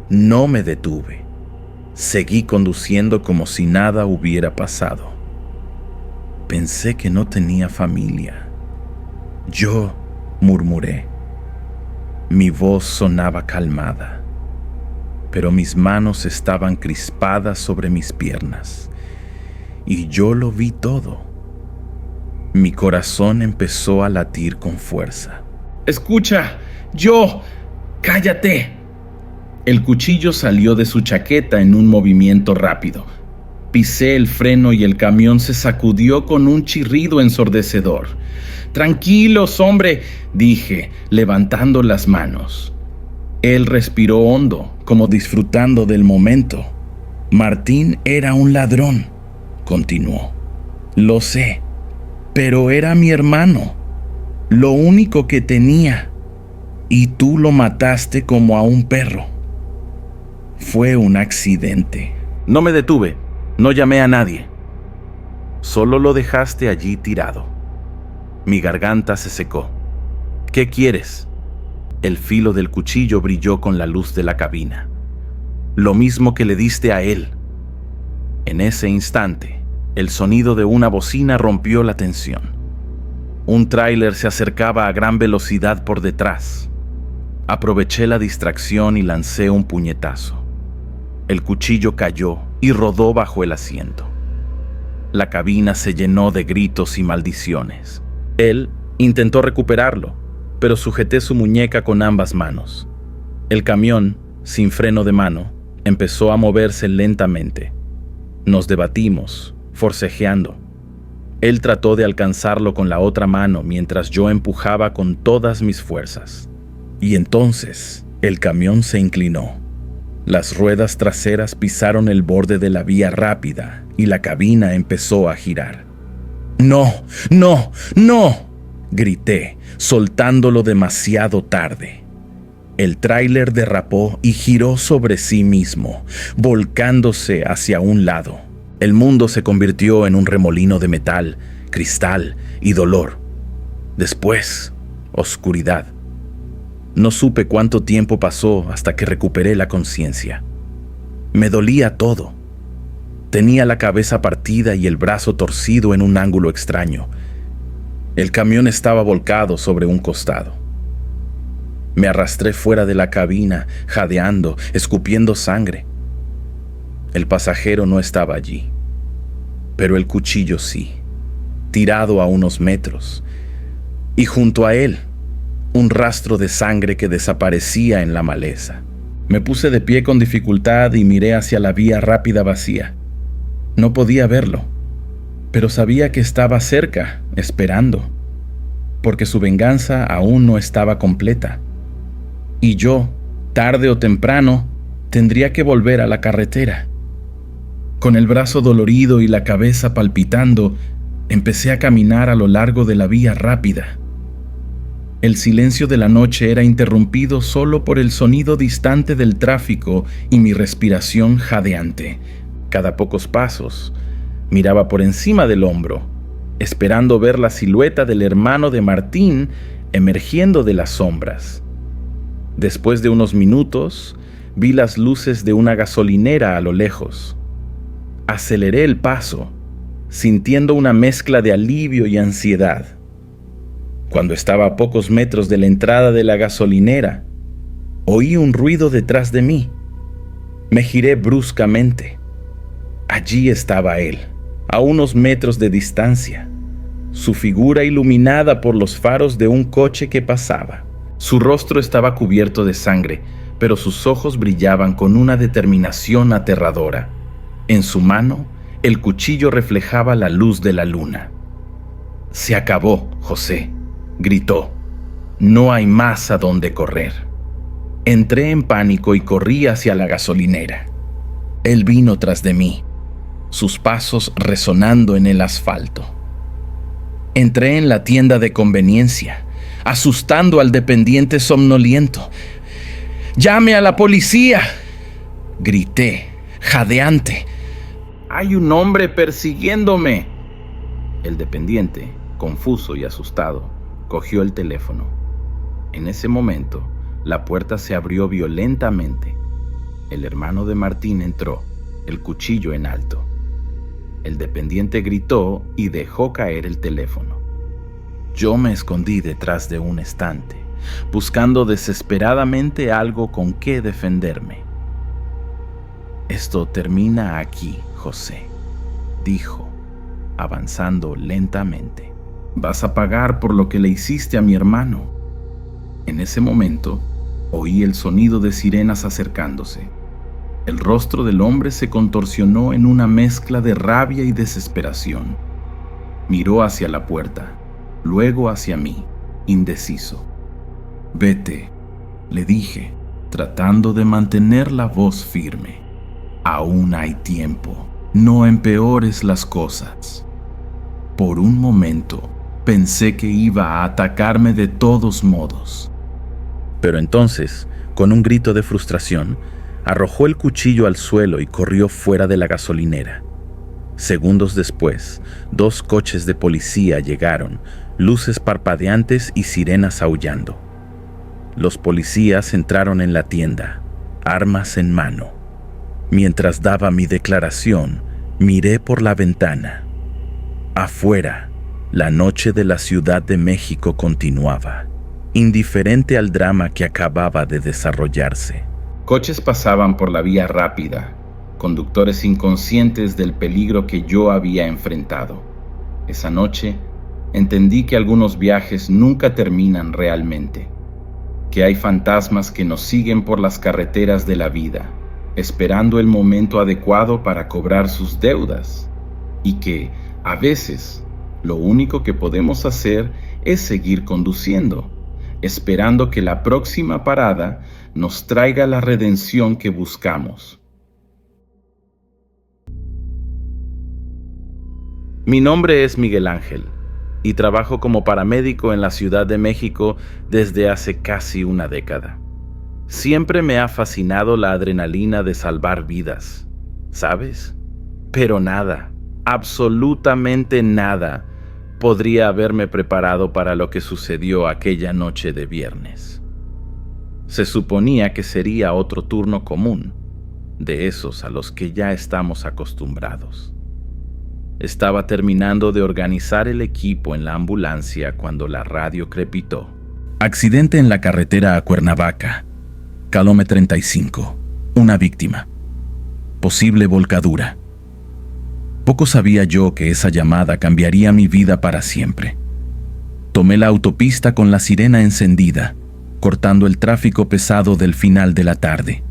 No me detuve. Seguí conduciendo como si nada hubiera pasado. Pensé que no tenía familia. «Yo», murmuré. Mi voz sonaba calmada, pero mis manos estaban crispadas sobre mis piernas, y yo lo vi todo. Mi corazón empezó a latir con fuerza. «¡Escucha! ¡Yo! ¡Cállate!». El cuchillo salió de su chaqueta en un movimiento rápido. Pisé el freno y el camión se sacudió con un chirrido ensordecedor. «Tranquilos, hombre», dije, levantando las manos. Él respiró hondo, como disfrutando del momento. «Martín era un ladrón», continuó. «Lo sé, pero era mi hermano. Lo único que tenía. Y tú lo mataste como a un perro. Fue un accidente. No me detuve, no llamé a nadie. Solo lo dejaste allí tirado. Mi garganta se secó. ¿Qué quieres? El filo del cuchillo brilló con la luz de la cabina. Lo mismo que le diste a él. En ese instante, el sonido de una bocina rompió la tensión. Un tráiler se acercaba a gran velocidad por detrás. Aproveché la distracción y lancé un puñetazo. El cuchillo cayó y rodó bajo el asiento. La cabina se llenó de gritos y maldiciones. Él intentó recuperarlo, pero sujeté su muñeca con ambas manos. El camión, sin freno de mano, empezó a moverse lentamente. Nos debatimos, forcejeando. Él trató de alcanzarlo con la otra mano mientras yo empujaba con todas mis fuerzas. Y entonces el camión se inclinó. Las ruedas traseras pisaron el borde de la vía rápida y la cabina empezó a girar. ¡No! ¡No! ¡No!, grité, soltándolo demasiado tarde. El tráiler derrapó y giró sobre sí mismo, volcándose hacia un lado. El mundo se convirtió en un remolino de metal, cristal y dolor. Después, oscuridad. No supe cuánto tiempo pasó hasta que recuperé la conciencia. Me dolía todo. Tenía la cabeza partida y el brazo torcido en un ángulo extraño. El camión estaba volcado sobre un costado. Me arrastré fuera de la cabina, jadeando, escupiendo sangre. El pasajero no estaba allí, pero el cuchillo sí, tirado a unos metros, y junto a él, un rastro de sangre que desaparecía en la maleza. Me puse de pie con dificultad y miré hacia la vía rápida vacía. No podía verlo, pero sabía que estaba cerca, esperando, porque su venganza aún no estaba completa. Y yo, tarde o temprano, tendría que volver a la carretera. Con el brazo dolorido y la cabeza palpitando, empecé a caminar a lo largo de la vía rápida. El silencio de la noche era interrumpido solo por el sonido distante del tráfico y mi respiración jadeante. Cada pocos pasos, miraba por encima del hombro, esperando ver la silueta del hermano de Martín emergiendo de las sombras. Después de unos minutos, vi las luces de una gasolinera a lo lejos. Aceleré el paso, sintiendo una mezcla de alivio y ansiedad. Cuando estaba a pocos metros de la entrada de la gasolinera, oí un ruido detrás de mí. Me giré bruscamente. Allí estaba él, a unos metros de distancia, su figura iluminada por los faros de un coche que pasaba. Su rostro estaba cubierto de sangre, pero sus ojos brillaban con una determinación aterradora. En su mano, el cuchillo reflejaba la luz de la luna. «Se acabó, José», gritó. «No hay más a dónde correr». Entré en pánico y corrí hacia la gasolinera. Él vino tras de mí, sus pasos resonando en el asfalto. Entré en la tienda de conveniencia, asustando al dependiente somnoliento. «¡Llame a la policía!», grité, jadeante. «¡Hay un hombre persiguiéndome!». El dependiente, confuso y asustado, cogió el teléfono. En ese momento, la puerta se abrió violentamente. El hermano de Martín entró, el cuchillo en alto. El dependiente gritó y dejó caer el teléfono. Yo me escondí detrás de un estante, buscando desesperadamente algo con qué defenderme. «Esto termina aquí, José», dijo, avanzando lentamente. «Vas a pagar por lo que le hiciste a mi hermano». En ese momento, oí el sonido de sirenas acercándose. El rostro del hombre se contorsionó en una mezcla de rabia y desesperación. Miró hacia la puerta, luego hacia mí, indeciso. «Vete», le dije, tratando de mantener la voz firme. «Aún hay tiempo, no empeores las cosas». Por un momento, Pensé que iba a atacarme de todos modos. Pero entonces, con un grito de frustración, arrojó el cuchillo al suelo y corrió fuera de la gasolinera. Segundos después, 2 coches de policía llegaron, luces parpadeantes y sirenas aullando. Los policías entraron en la tienda, armas en mano. Mientras daba mi declaración, miré por la ventana. Afuera, la noche de la Ciudad de México continuaba, indiferente al drama que acababa de desarrollarse. Coches pasaban por la vía rápida, conductores inconscientes del peligro que yo había enfrentado. Esa noche, entendí que algunos viajes nunca terminan realmente, que hay fantasmas que nos siguen por las carreteras de la vida, esperando el momento adecuado para cobrar sus deudas, y que, a veces, lo único que podemos hacer es seguir conduciendo, esperando que la próxima parada nos traiga la redención que buscamos. Mi nombre es Miguel Ángel y trabajo como paramédico en la Ciudad de México desde hace casi una década. Siempre me ha fascinado la adrenalina de salvar vidas, ¿sabes? Pero nada, absolutamente nada, podría haberme preparado para lo que sucedió aquella noche de viernes. Se suponía que sería otro turno común, de esos a los que ya estamos acostumbrados. Estaba terminando de organizar el equipo en la ambulancia cuando la radio crepitó. Accidente en la carretera a Cuernavaca, kilómetro 35, una víctima. Posible volcadura. Poco sabía yo que esa llamada cambiaría mi vida para siempre. Tomé la autopista con la sirena encendida, cortando el tráfico pesado del final de la tarde.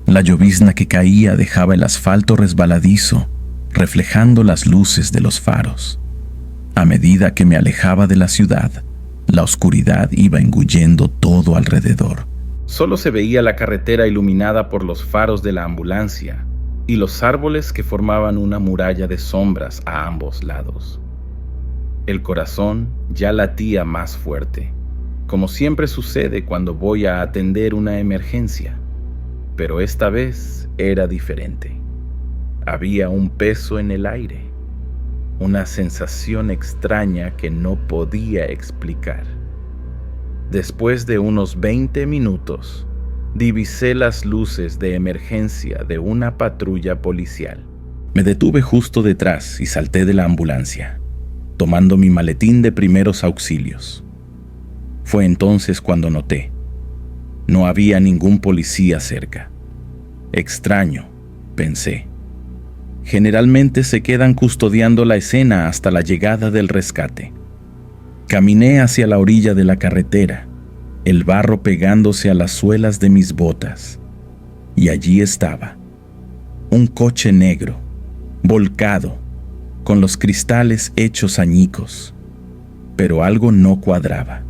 La llovizna que caía dejaba el asfalto resbaladizo, reflejando las luces de los faros. A medida que me alejaba de la ciudad, la oscuridad iba engullendo todo alrededor. Solo se veía la carretera iluminada por los faros de la ambulancia y los árboles que formaban una muralla de sombras a ambos lados. El corazón ya latía más fuerte, como siempre sucede cuando voy a atender una emergencia, pero esta vez era diferente. Había un peso en el aire, una sensación extraña que no podía explicar. Después de unos 20 minutos, divisé las luces de emergencia de una patrulla policial. Me detuve justo detrás y salté de la ambulancia, tomando mi maletín de primeros auxilios. Fue entonces cuando noté. No había ningún policía cerca. Extraño, pensé. Generalmente se quedan custodiando la escena hasta la llegada del rescate. Caminé hacia la orilla de la carretera, el barro pegándose a las suelas de mis botas. Y allí estaba, un coche negro, volcado, con los cristales hechos añicos. Pero algo no cuadraba.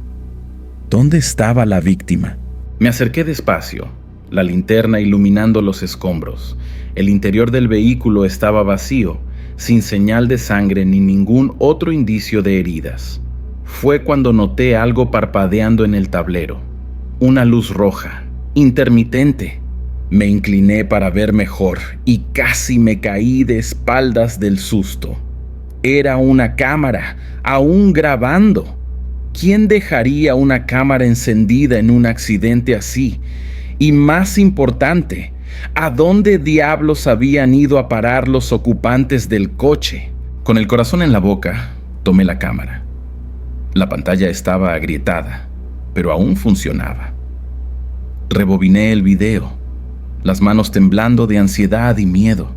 ¿Dónde estaba la víctima? Me acerqué despacio, la linterna iluminando los escombros. El interior del vehículo estaba vacío, sin señal de sangre ni ningún otro indicio de heridas. Fue cuando noté algo parpadeando en el tablero. Una luz roja, intermitente. Me incliné para ver mejor y casi me caí de espaldas del susto. Era una cámara, aún grabando. ¿Quién dejaría una cámara encendida en un accidente así? Y más importante, ¿a dónde diablos habían ido a parar los ocupantes del coche? Con el corazón en la boca, tomé la cámara. La pantalla estaba agrietada, pero aún funcionaba. Rebobiné el video, las manos temblando de ansiedad y miedo.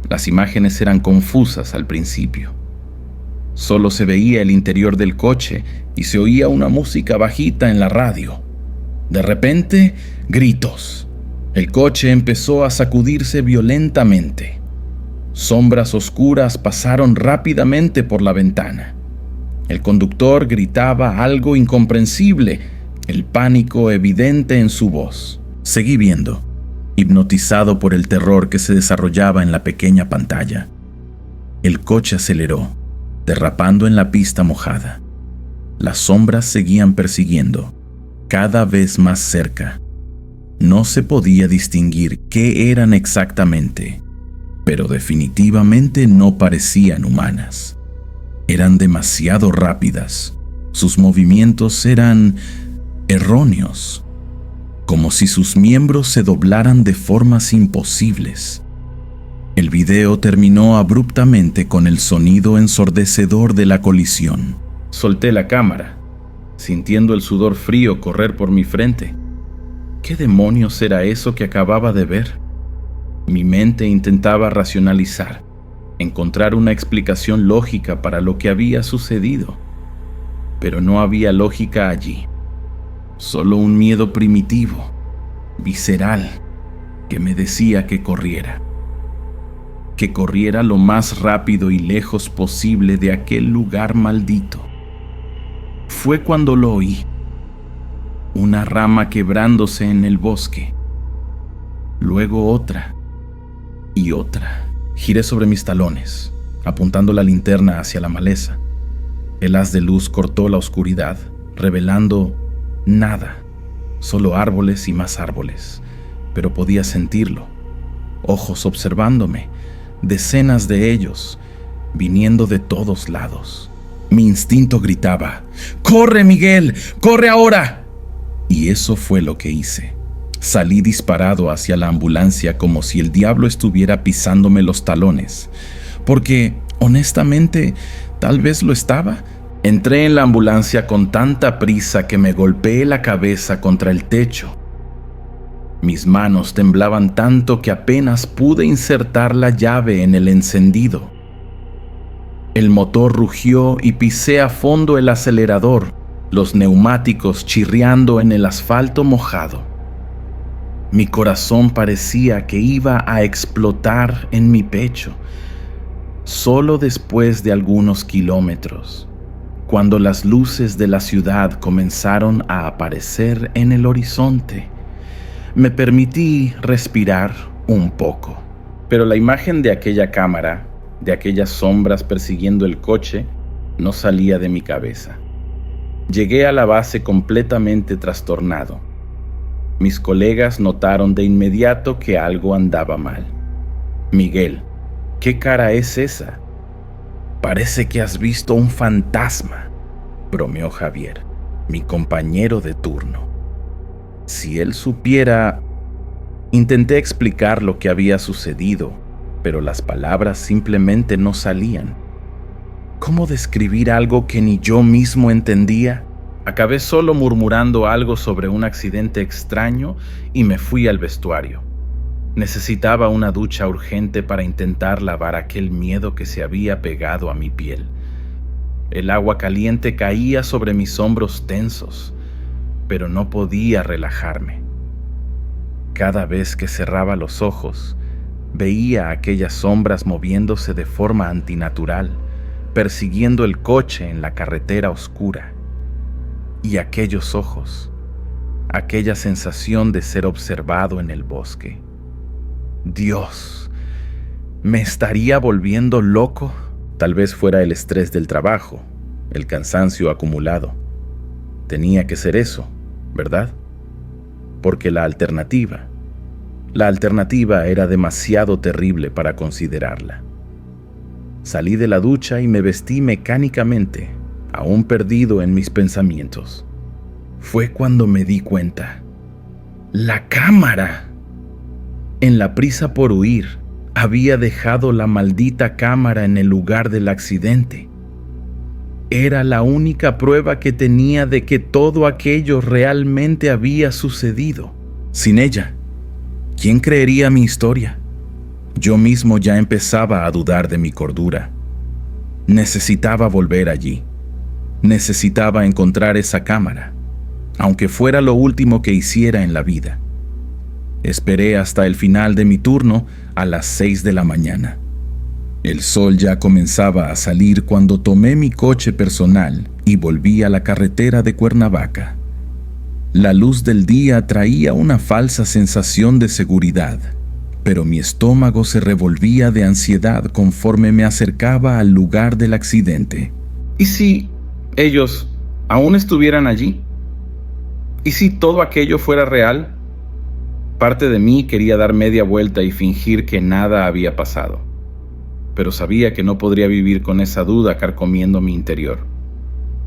Las imágenes eran confusas al principio. Solo se veía el interior del coche y se oía una música bajita en la radio. De repente, gritos. El coche empezó a sacudirse violentamente. Sombras oscuras pasaron rápidamente por la ventana. El conductor gritaba algo incomprensible, el pánico evidente en su voz. Seguí viendo, hipnotizado por el terror que se desarrollaba en la pequeña pantalla. El coche aceleró. derrapando en la pista mojada. Las sombras seguían persiguiendo, cada vez más cerca. No se podía distinguir qué eran exactamente, pero definitivamente no parecían humanas. Eran demasiado rápidas. Sus movimientos eran erróneos, como si sus miembros se doblaran de formas imposibles. El video terminó abruptamente con el sonido ensordecedor de la colisión. Solté la cámara, sintiendo el sudor frío correr por mi frente. ¿Qué demonios era eso que acababa de ver? Mi mente intentaba racionalizar, encontrar una explicación lógica para lo que había sucedido. Pero no había lógica allí. Solo un miedo primitivo, visceral, que me decía que corriera. Que corriera lo más rápido y lejos posible de aquel lugar maldito. Fue cuando lo oí. Una rama quebrándose en el bosque. Luego otra y otra. Giré sobre mis talones, apuntando la linterna hacia la maleza. El haz de luz cortó la oscuridad, revelando nada, solo árboles y más árboles. Pero podía sentirlo. Ojos observándome, decenas de ellos, viniendo de todos lados. Mi instinto gritaba: ¡corre, Miguel! ¡Corre ahora! Y eso fue lo que hice. Salí disparado hacia la ambulancia como si el diablo estuviera pisándome los talones, porque, honestamente, tal vez lo estaba. Entré en la ambulancia con tanta prisa que me golpeé la cabeza contra el techo. Mis manos temblaban tanto que apenas pude insertar la llave en el encendido. El motor rugió y pisé a fondo el acelerador, los neumáticos chirriando en el asfalto mojado. Mi corazón parecía que iba a explotar en mi pecho. Solo después de algunos kilómetros, cuando las luces de la ciudad comenzaron a aparecer en el horizonte, me permití respirar un poco. Pero la imagen de aquella cámara, de aquellas sombras persiguiendo el coche, no salía de mi cabeza. Llegué a la base completamente trastornado. Mis colegas notaron de inmediato que algo andaba mal. Miguel, ¿qué cara es esa? Parece que has visto un fantasma, bromeó Javier, mi compañero de turno. Si él supiera... Intenté explicar lo que había sucedido, pero las palabras simplemente no salían. ¿Cómo describir algo que ni yo mismo entendía? Acabé solo murmurando algo sobre un accidente extraño y me fui al vestuario. Necesitaba una ducha urgente para intentar lavar aquel miedo que se había pegado a mi piel. El agua caliente caía sobre mis hombros tensos, pero no podía relajarme. Cada vez que cerraba los ojos, veía aquellas sombras moviéndose de forma antinatural, persiguiendo el coche en la carretera oscura. Y aquellos ojos, aquella sensación de ser observado en el bosque. Dios, ¿me estaría volviendo loco? Tal vez fuera el estrés del trabajo, el cansancio acumulado. Tenía que ser eso, ¿verdad? Porque la alternativa era demasiado terrible para considerarla. Salí de la ducha y me vestí mecánicamente, aún perdido en mis pensamientos. Fue cuando me di cuenta. ¡La cámara! En la prisa por huir, había dejado la maldita cámara en el lugar del accidente. Era la única prueba que tenía de que todo aquello realmente había sucedido. Sin ella, ¿quién creería mi historia? Yo mismo ya empezaba a dudar de mi cordura. Necesitaba volver allí. Necesitaba encontrar esa cámara, aunque fuera lo último que hiciera en la vida. Esperé hasta el final de mi turno a las 6 de la mañana. El sol ya comenzaba a salir cuando tomé mi coche personal y volví a la carretera de Cuernavaca. La luz del día traía una falsa sensación de seguridad, pero mi estómago se revolvía de ansiedad conforme me acercaba al lugar del accidente. ¿Y si ellos aún estuvieran allí? ¿Y si todo aquello fuera real? Parte de mí quería dar media vuelta y fingir que nada había pasado, pero sabía que no podría vivir con esa duda carcomiendo mi interior.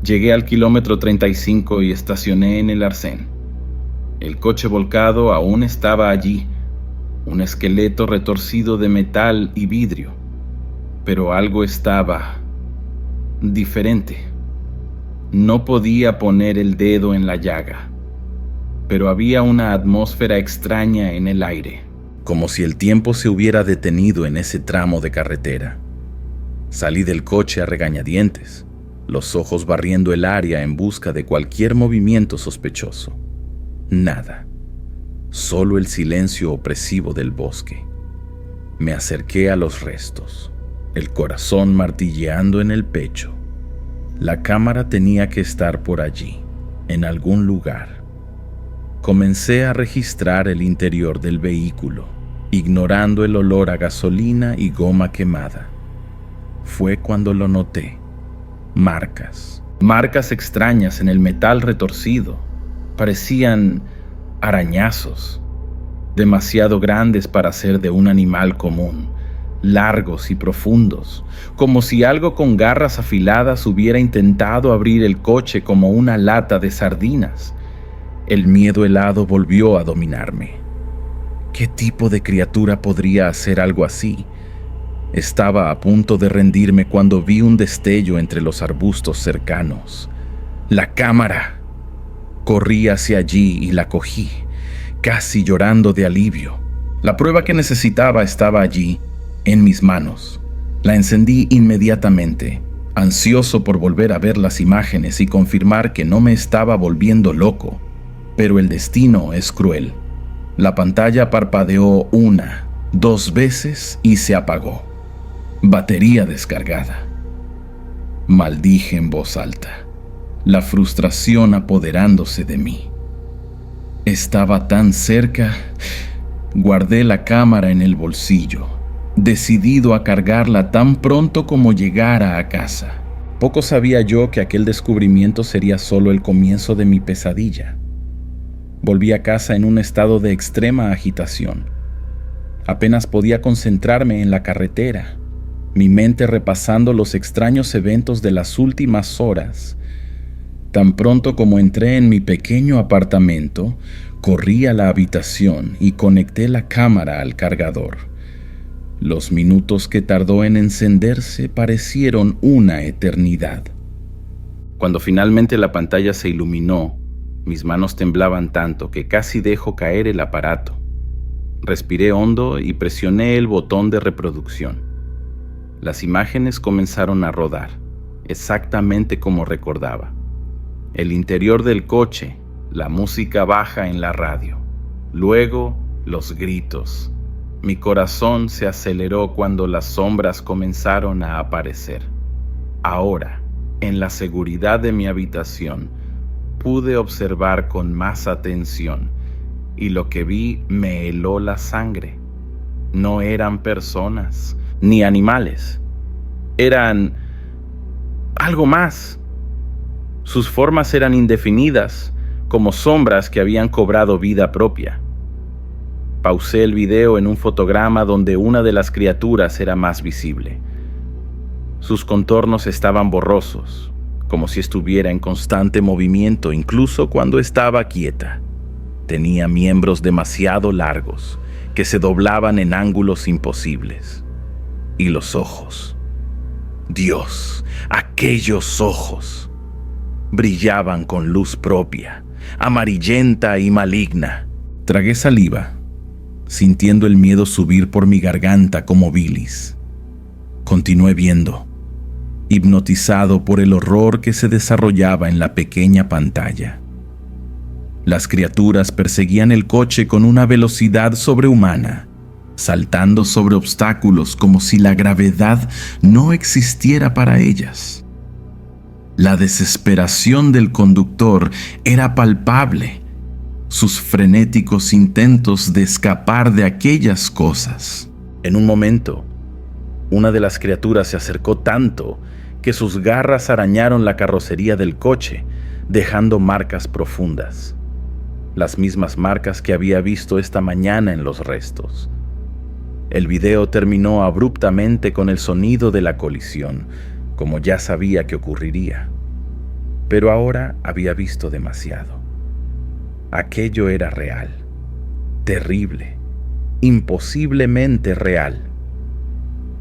Llegué al kilómetro 35 y estacioné en el arcén. El coche volcado aún estaba allí, un esqueleto retorcido de metal y vidrio, pero algo estaba diferente. No podía poner el dedo en la llaga, pero había una atmósfera extraña en el aire, como si el tiempo se hubiera detenido en ese tramo de carretera. Salí del coche a regañadientes, los ojos barriendo el área en busca de cualquier movimiento sospechoso. Nada, solo el silencio opresivo del bosque. Me acerqué a los restos, el corazón martilleando en el pecho. La cámara tenía que estar por allí, en algún lugar. Comencé a registrar el interior del vehículo, ignorando el olor a gasolina y goma quemada. Fue cuando lo noté. Marcas extrañas en el metal retorcido. Parecían arañazos, demasiado grandes para ser de un animal común, largos y profundos, como si algo con garras afiladas hubiera intentado abrir el coche como una lata de sardinas. El miedo helado volvió a dominarme. ¿Qué tipo de criatura podría hacer algo así? Estaba a punto de rendirme cuando vi un destello entre los arbustos cercanos. ¡La cámara! Corrí hacia allí y la cogí, casi llorando de alivio. La prueba que necesitaba estaba allí, en mis manos. La encendí inmediatamente, ansioso por volver a ver las imágenes y confirmar que no me estaba volviendo loco. Pero el destino es cruel. La pantalla parpadeó 1, 2 veces y se apagó. Batería descargada. Maldije en voz alta, la frustración apoderándose de mí. Estaba tan cerca. Guardé la cámara en el bolsillo, decidido a cargarla tan pronto como llegara a casa. Poco sabía yo que aquel descubrimiento sería solo el comienzo de mi pesadilla. Volví a casa en un estado de extrema agitación. Apenas podía concentrarme en la carretera, mi mente repasando los extraños eventos de las últimas horas. Tan pronto como entré en mi pequeño apartamento, corrí a la habitación y conecté la cámara al cargador. Los minutos que tardó en encenderse parecieron una eternidad. Cuando finalmente la pantalla se iluminó, mis manos temblaban tanto que casi dejo caer el aparato. Respiré hondo y presioné el botón de reproducción. Las imágenes comenzaron a rodar, exactamente como recordaba. El interior del coche, la música baja en la radio. Luego, los gritos. Mi corazón se aceleró cuando las sombras comenzaron a aparecer. Ahora, en la seguridad de mi habitación, pude observar con más atención, y lo que vi me heló la sangre. No eran personas, ni animales. Eran algo más. Sus formas eran indefinidas, como sombras que habían cobrado vida propia. Pausé el video en un fotograma donde una de las criaturas era más visible. Sus contornos estaban borrosos, como si estuviera en constante movimiento incluso cuando estaba quieta. Tenía miembros demasiado largos que se doblaban en ángulos imposibles. Y los ojos. Dios, aquellos ojos. Brillaban con luz propia, amarillenta y maligna. Tragué saliva, sintiendo el miedo subir por mi garganta como bilis. Continué viendo, hipnotizado por el horror que se desarrollaba en la pequeña pantalla. Las criaturas perseguían el coche con una velocidad sobrehumana, saltando sobre obstáculos como si la gravedad no existiera para ellas. La desesperación del conductor era palpable, sus frenéticos intentos de escapar de aquellas cosas. En un momento, una de las criaturas se acercó tanto que sus garras arañaron la carrocería del coche, dejando marcas profundas. Las mismas marcas que había visto esta mañana en los restos. El video terminó abruptamente con el sonido de la colisión, como ya sabía que ocurriría. Pero ahora había visto demasiado. Aquello era real, terrible, imposiblemente real.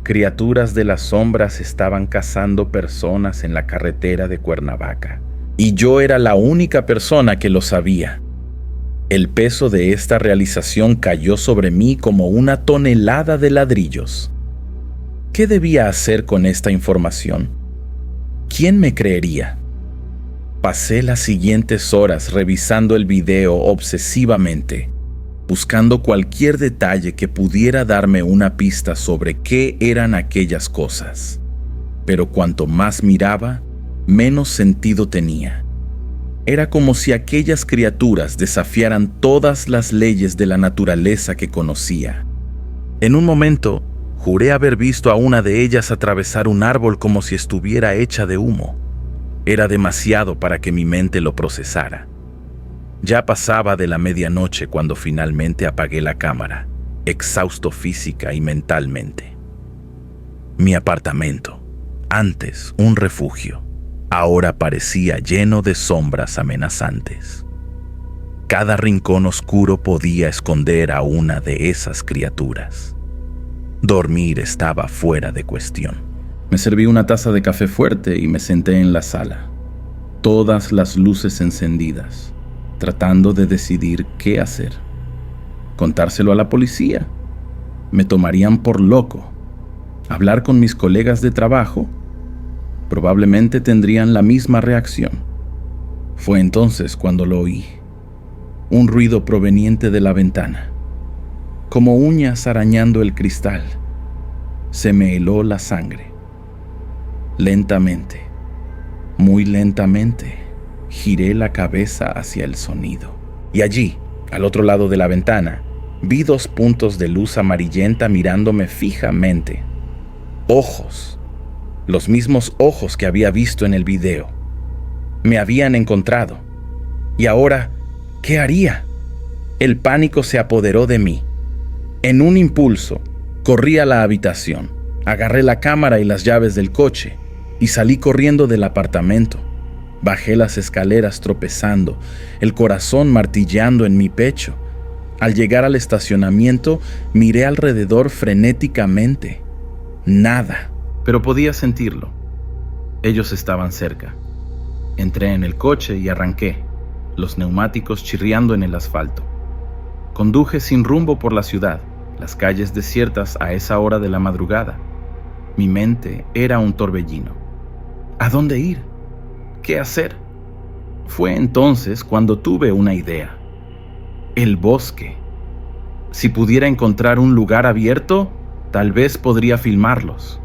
Criaturas de las sombras estaban cazando personas en la carretera de Cuernavaca, y yo era la única persona que lo sabía. El peso de esta realización cayó sobre mí como una tonelada de ladrillos. ¿Qué debía hacer con esta información? ¿Quién me creería? Pasé las siguientes horas revisando el video obsesivamente, buscando cualquier detalle que pudiera darme una pista sobre qué eran aquellas cosas. Pero cuanto más miraba, menos sentido tenía. Era como si aquellas criaturas desafiaran todas las leyes de la naturaleza que conocía. En un momento, juré haber visto a una de ellas atravesar un árbol como si estuviera hecha de humo. Era demasiado para que mi mente lo procesara. Ya pasaba de la medianoche cuando finalmente apagué la cámara, exhausto física y mentalmente. Mi apartamento, antes un refugio, ahora parecía lleno de sombras amenazantes. Cada rincón oscuro podía esconder a una de esas criaturas. Dormir estaba fuera de cuestión. Me serví una taza de café fuerte y me senté en la sala. Todas las luces encendidas, tratando de decidir qué hacer. ¿Contárselo a la policía? ¿Me tomarían por loco? ¿Hablar con mis colegas de trabajo? Probablemente tendrían la misma reacción. Fue entonces cuando lo oí. Un ruido proveniente de la ventana. Como uñas arañando el cristal. Se me heló la sangre. Lentamente, muy lentamente, giré la cabeza hacia el sonido. Y allí, al otro lado de la ventana, vi 2 puntos de luz amarillenta mirándome fijamente. Ojos. Los mismos ojos que había visto en el video. Me habían encontrado. Y ahora, ¿qué haría? El pánico se apoderó de mí. En un impulso, corrí a la habitación, agarré la cámara y las llaves del coche y salí corriendo del apartamento. Bajé las escaleras tropezando, el corazón martilleando en mi pecho. Al llegar al estacionamiento, miré alrededor frenéticamente. Nada. Pero podía sentirlo. Ellos estaban cerca. Entré en el coche y arranqué, los neumáticos chirriando en el asfalto. Conduje sin rumbo por la ciudad, las calles desiertas a esa hora de la madrugada. Mi mente era un torbellino. ¿A dónde ir? ¿Qué hacer? Fue entonces cuando tuve una idea. El bosque. Si pudiera encontrar un lugar abierto, tal vez podría filmarlos.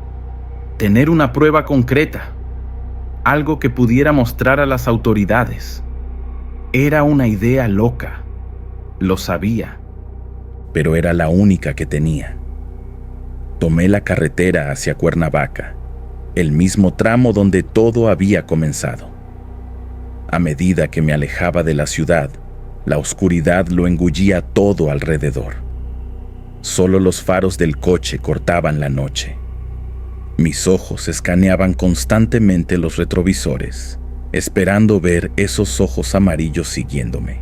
Tener una prueba concreta, algo que pudiera mostrar a las autoridades. Era una idea loca, lo sabía, pero era la única que tenía. Tomé la carretera hacia Cuernavaca, el mismo tramo donde todo había comenzado. A medida que me alejaba de la ciudad, la oscuridad lo engullía todo alrededor. Solo los faros del coche cortaban la noche. Mis ojos escaneaban constantemente los retrovisores, esperando ver esos ojos amarillos siguiéndome.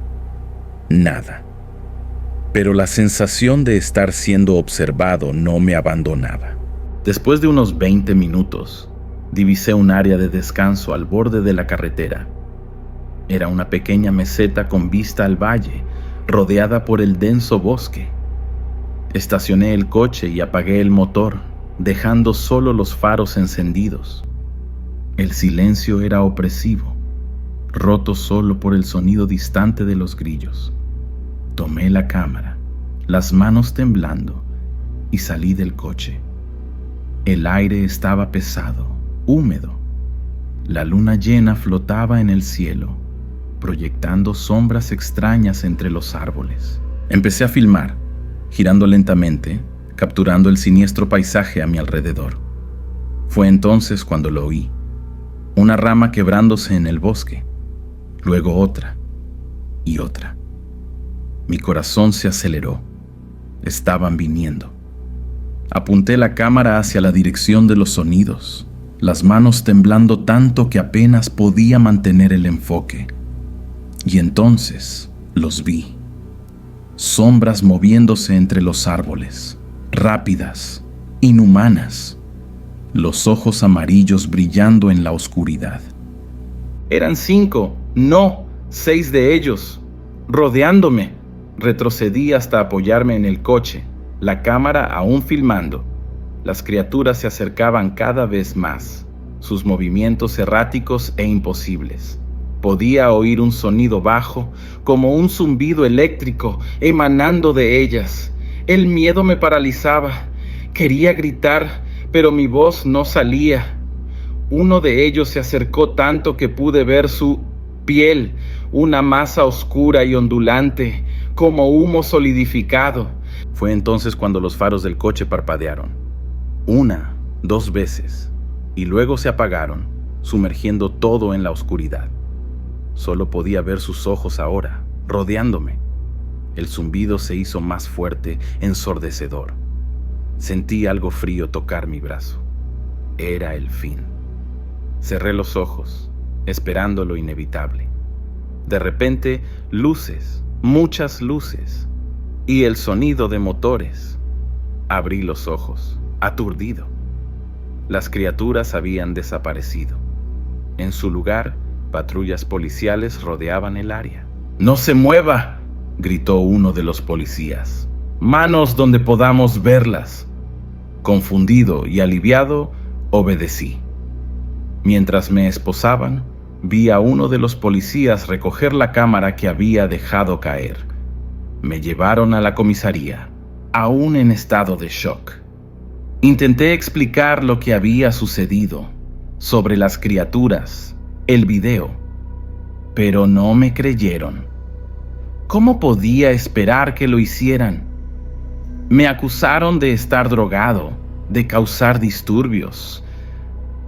Nada. Pero la sensación de estar siendo observado no me abandonaba. Después de unos 20 minutos, divisé un área de descanso al borde de la carretera. Era una pequeña meseta con vista al valle, rodeada por el denso bosque. Estacioné el coche y apagué el motor, dejando solo los faros encendidos. El silencio era opresivo, roto solo por el sonido distante de los grillos. Tomé la cámara, las manos temblando, y salí del coche. El aire estaba pesado, húmedo. La luna llena flotaba en el cielo, proyectando sombras extrañas entre los árboles. Empecé a filmar, girando lentamente, capturando el siniestro paisaje a mi alrededor. Fue entonces cuando lo oí. Una rama quebrándose en el bosque, luego otra y otra. Mi corazón se aceleró. Estaban viniendo. Apunté la cámara hacia la dirección de los sonidos, las manos temblando tanto que apenas podía mantener el enfoque. Y entonces los vi. Sombras moviéndose entre los árboles, rápidas, inhumanas, los ojos amarillos brillando en la oscuridad. Eran 5, no, 6 de ellos, rodeándome. Retrocedí hasta apoyarme en el coche, la cámara aún filmando. Las criaturas se acercaban cada vez más, sus movimientos erráticos e imposibles. Podía oír un sonido bajo, como un zumbido eléctrico emanando de ellas. El miedo me paralizaba. Quería gritar, pero mi voz no salía. Uno de ellos se acercó tanto que pude ver su piel, una masa oscura y ondulante, como humo solidificado. Fue entonces cuando los faros del coche parpadearon. 1, 2 veces, y luego se apagaron, sumergiendo todo en la oscuridad. Solo podía ver sus ojos ahora, rodeándome. El zumbido se hizo más fuerte, ensordecedor. Sentí algo frío tocar mi brazo. Era el fin. Cerré los ojos, esperando lo inevitable. De repente, luces, muchas luces, y el sonido de motores. Abrí los ojos, aturdido. Las criaturas habían desaparecido. En su lugar, patrullas policiales rodeaban el área. ¡No se mueva!, gritó uno de los policías. ¡Manos donde podamos verlas! Confundido y aliviado, obedecí. Mientras me esposaban, vi a uno de los policías recoger la cámara que había dejado caer. Me llevaron a la comisaría, aún en estado de shock. Intenté explicar lo que había sucedido, sobre las criaturas, el video, pero no me creyeron. ¿Cómo podía esperar que lo hicieran? Me acusaron de estar drogado, de causar disturbios.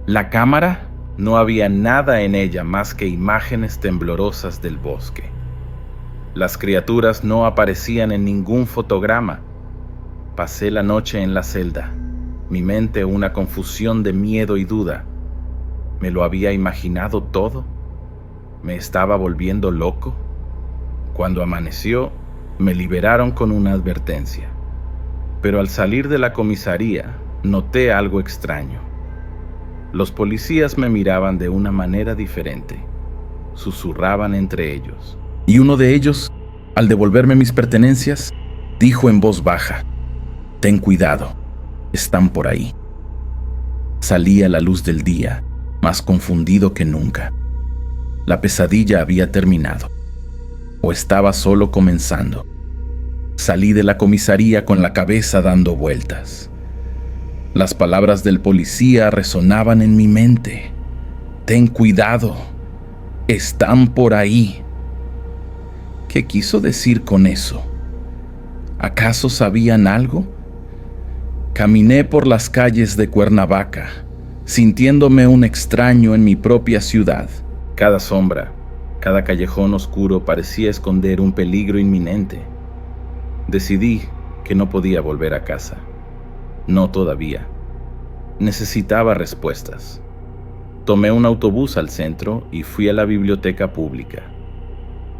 La cámara, no había nada en ella más que imágenes temblorosas del bosque. Las criaturas no aparecían en ningún fotograma. Pasé la noche en la celda, mi mente una confusión de miedo y duda. ¿Me lo había imaginado todo? ¿Me estaba volviendo loco? Cuando amaneció, me liberaron con una advertencia. Pero al salir de la comisaría, noté algo extraño. Los policías me miraban de una manera diferente. Susurraban entre ellos. Y uno de ellos, al devolverme mis pertenencias, dijo en voz baja: «Ten cuidado, están por ahí». Salí a la luz del día, más confundido que nunca. La pesadilla había terminado, o estaba solo comenzando. Salí de la comisaría con la cabeza dando vueltas. Las palabras del policía resonaban en mi mente. «Ten cuidado, están por ahí». ¿Qué quiso decir con eso? ¿Acaso sabían algo? Caminé por las calles de Cuernavaca, sintiéndome un extraño en mi propia ciudad. Cada sombra, cada callejón oscuro parecía esconder un peligro inminente. Decidí que no podía volver a casa. No todavía. Necesitaba respuestas. Tomé un autobús al centro y fui a la biblioteca pública.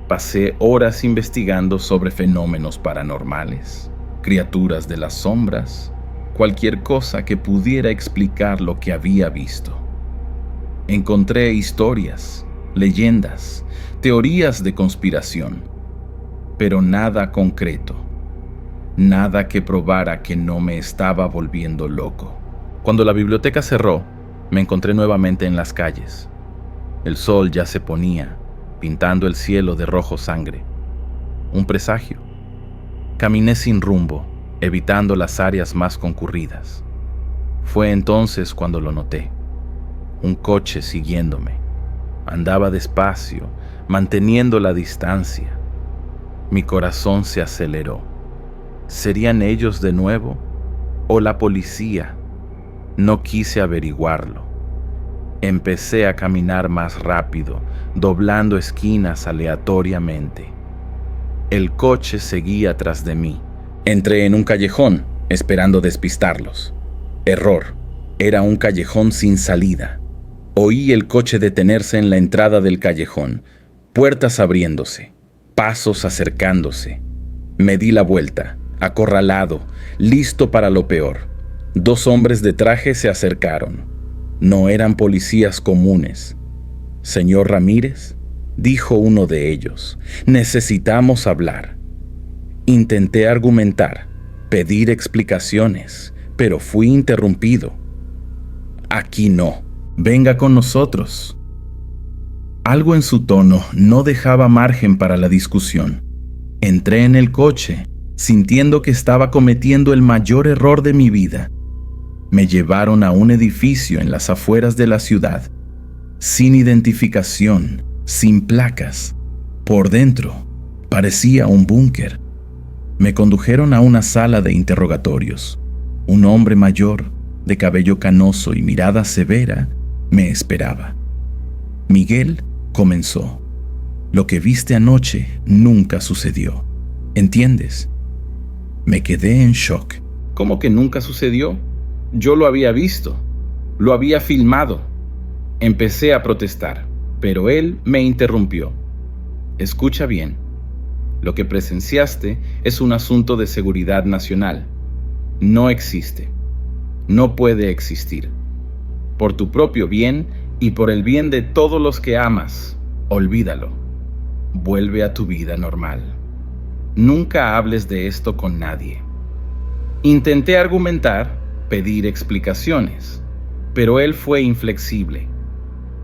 Pasé horas investigando sobre fenómenos paranormales, criaturas de las sombras, cualquier cosa que pudiera explicar lo que había visto. Encontré historias, leyendas, teorías de conspiración, pero nada concreto, nada que probara que no me estaba volviendo loco. Cuando la biblioteca cerró, me encontré nuevamente en las calles. El sol ya se ponía, pintando el cielo de rojo sangre. Un presagio. Caminé sin rumbo, evitando las áreas más concurridas. Fue entonces cuando lo noté. Un coche siguiéndome. Andaba despacio, manteniendo la distancia. Mi corazón se aceleró. ¿Serían ellos de nuevo? ¿O la policía? No quise averiguarlo. Empecé a caminar más rápido, doblando esquinas aleatoriamente. El coche seguía tras de mí. Entré en un callejón, esperando despistarlos. Error. Era un callejón sin salida. Oí el coche detenerse en la entrada del callejón, puertas abriéndose, pasos acercándose. Me di la vuelta, acorralado, listo para lo peor. 2 hombres de traje se acercaron. No eran policías comunes. «Señor Ramírez», dijo uno de ellos, «necesitamos hablar». Intenté argumentar, pedir explicaciones, pero fui interrumpido. «Aquí no, venga con nosotros». Algo en su tono no dejaba margen para la discusión. Entré en el coche, sintiendo que estaba cometiendo el mayor error de mi vida. Me llevaron a un edificio en las afueras de la ciudad, sin identificación, sin placas. Por dentro, parecía un búnker. Me condujeron a una sala de interrogatorios. Un hombre mayor, de cabello canoso y mirada severa, me esperaba. Miguel comenzó. «Lo que viste anoche nunca sucedió. ¿Entiendes?» Me quedé en shock. ¿Cómo que nunca sucedió? Yo lo había visto. Lo había filmado. Empecé a protestar, pero él me interrumpió. Escucha bien. Lo que presenciaste es un asunto de seguridad nacional. No existe. No puede existir. Por tu propio bien y por el bien de todos los que amas, olvídalo. Vuelve a tu vida normal. Nunca hables de esto con nadie. Intenté argumentar, pedir explicaciones, pero él fue inflexible.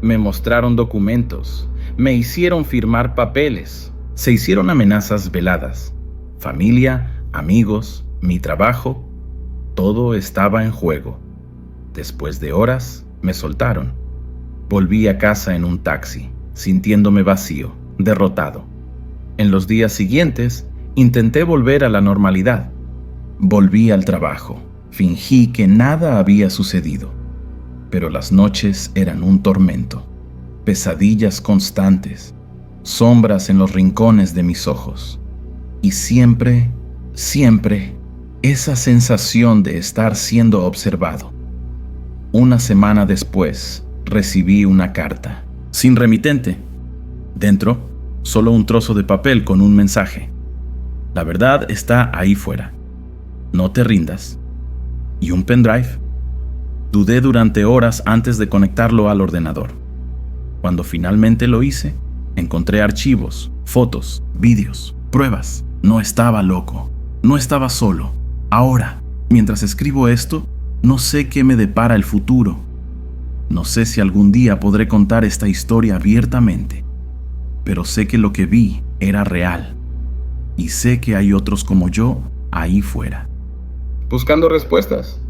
Me mostraron documentos, me hicieron firmar papeles, se hicieron amenazas veladas. Familia, amigos, mi trabajo, todo estaba en juego. Después de horas, me soltaron. Volví a casa en un taxi, sintiéndome vacío, derrotado. En los días siguientes, intenté volver a la normalidad. Volví al trabajo, fingí que nada había sucedido. Pero las noches eran un tormento, pesadillas constantes, sombras en los rincones de mis ojos. Y siempre, esa sensación de estar siendo observado. Una semana después, recibí una carta. Sin remitente. Dentro, solo un trozo de papel con un mensaje. La verdad está ahí fuera. No te rindas. Y un pendrive. Dudé durante horas antes de conectarlo al ordenador. Cuando finalmente lo hice, encontré archivos, fotos, vídeos, pruebas. No estaba loco. No estaba solo. Ahora, mientras escribo esto, no sé qué me depara el futuro. No sé si algún día podré contar esta historia abiertamente, pero sé que lo que vi era real y sé que hay otros como yo ahí fuera. Buscando respuestas.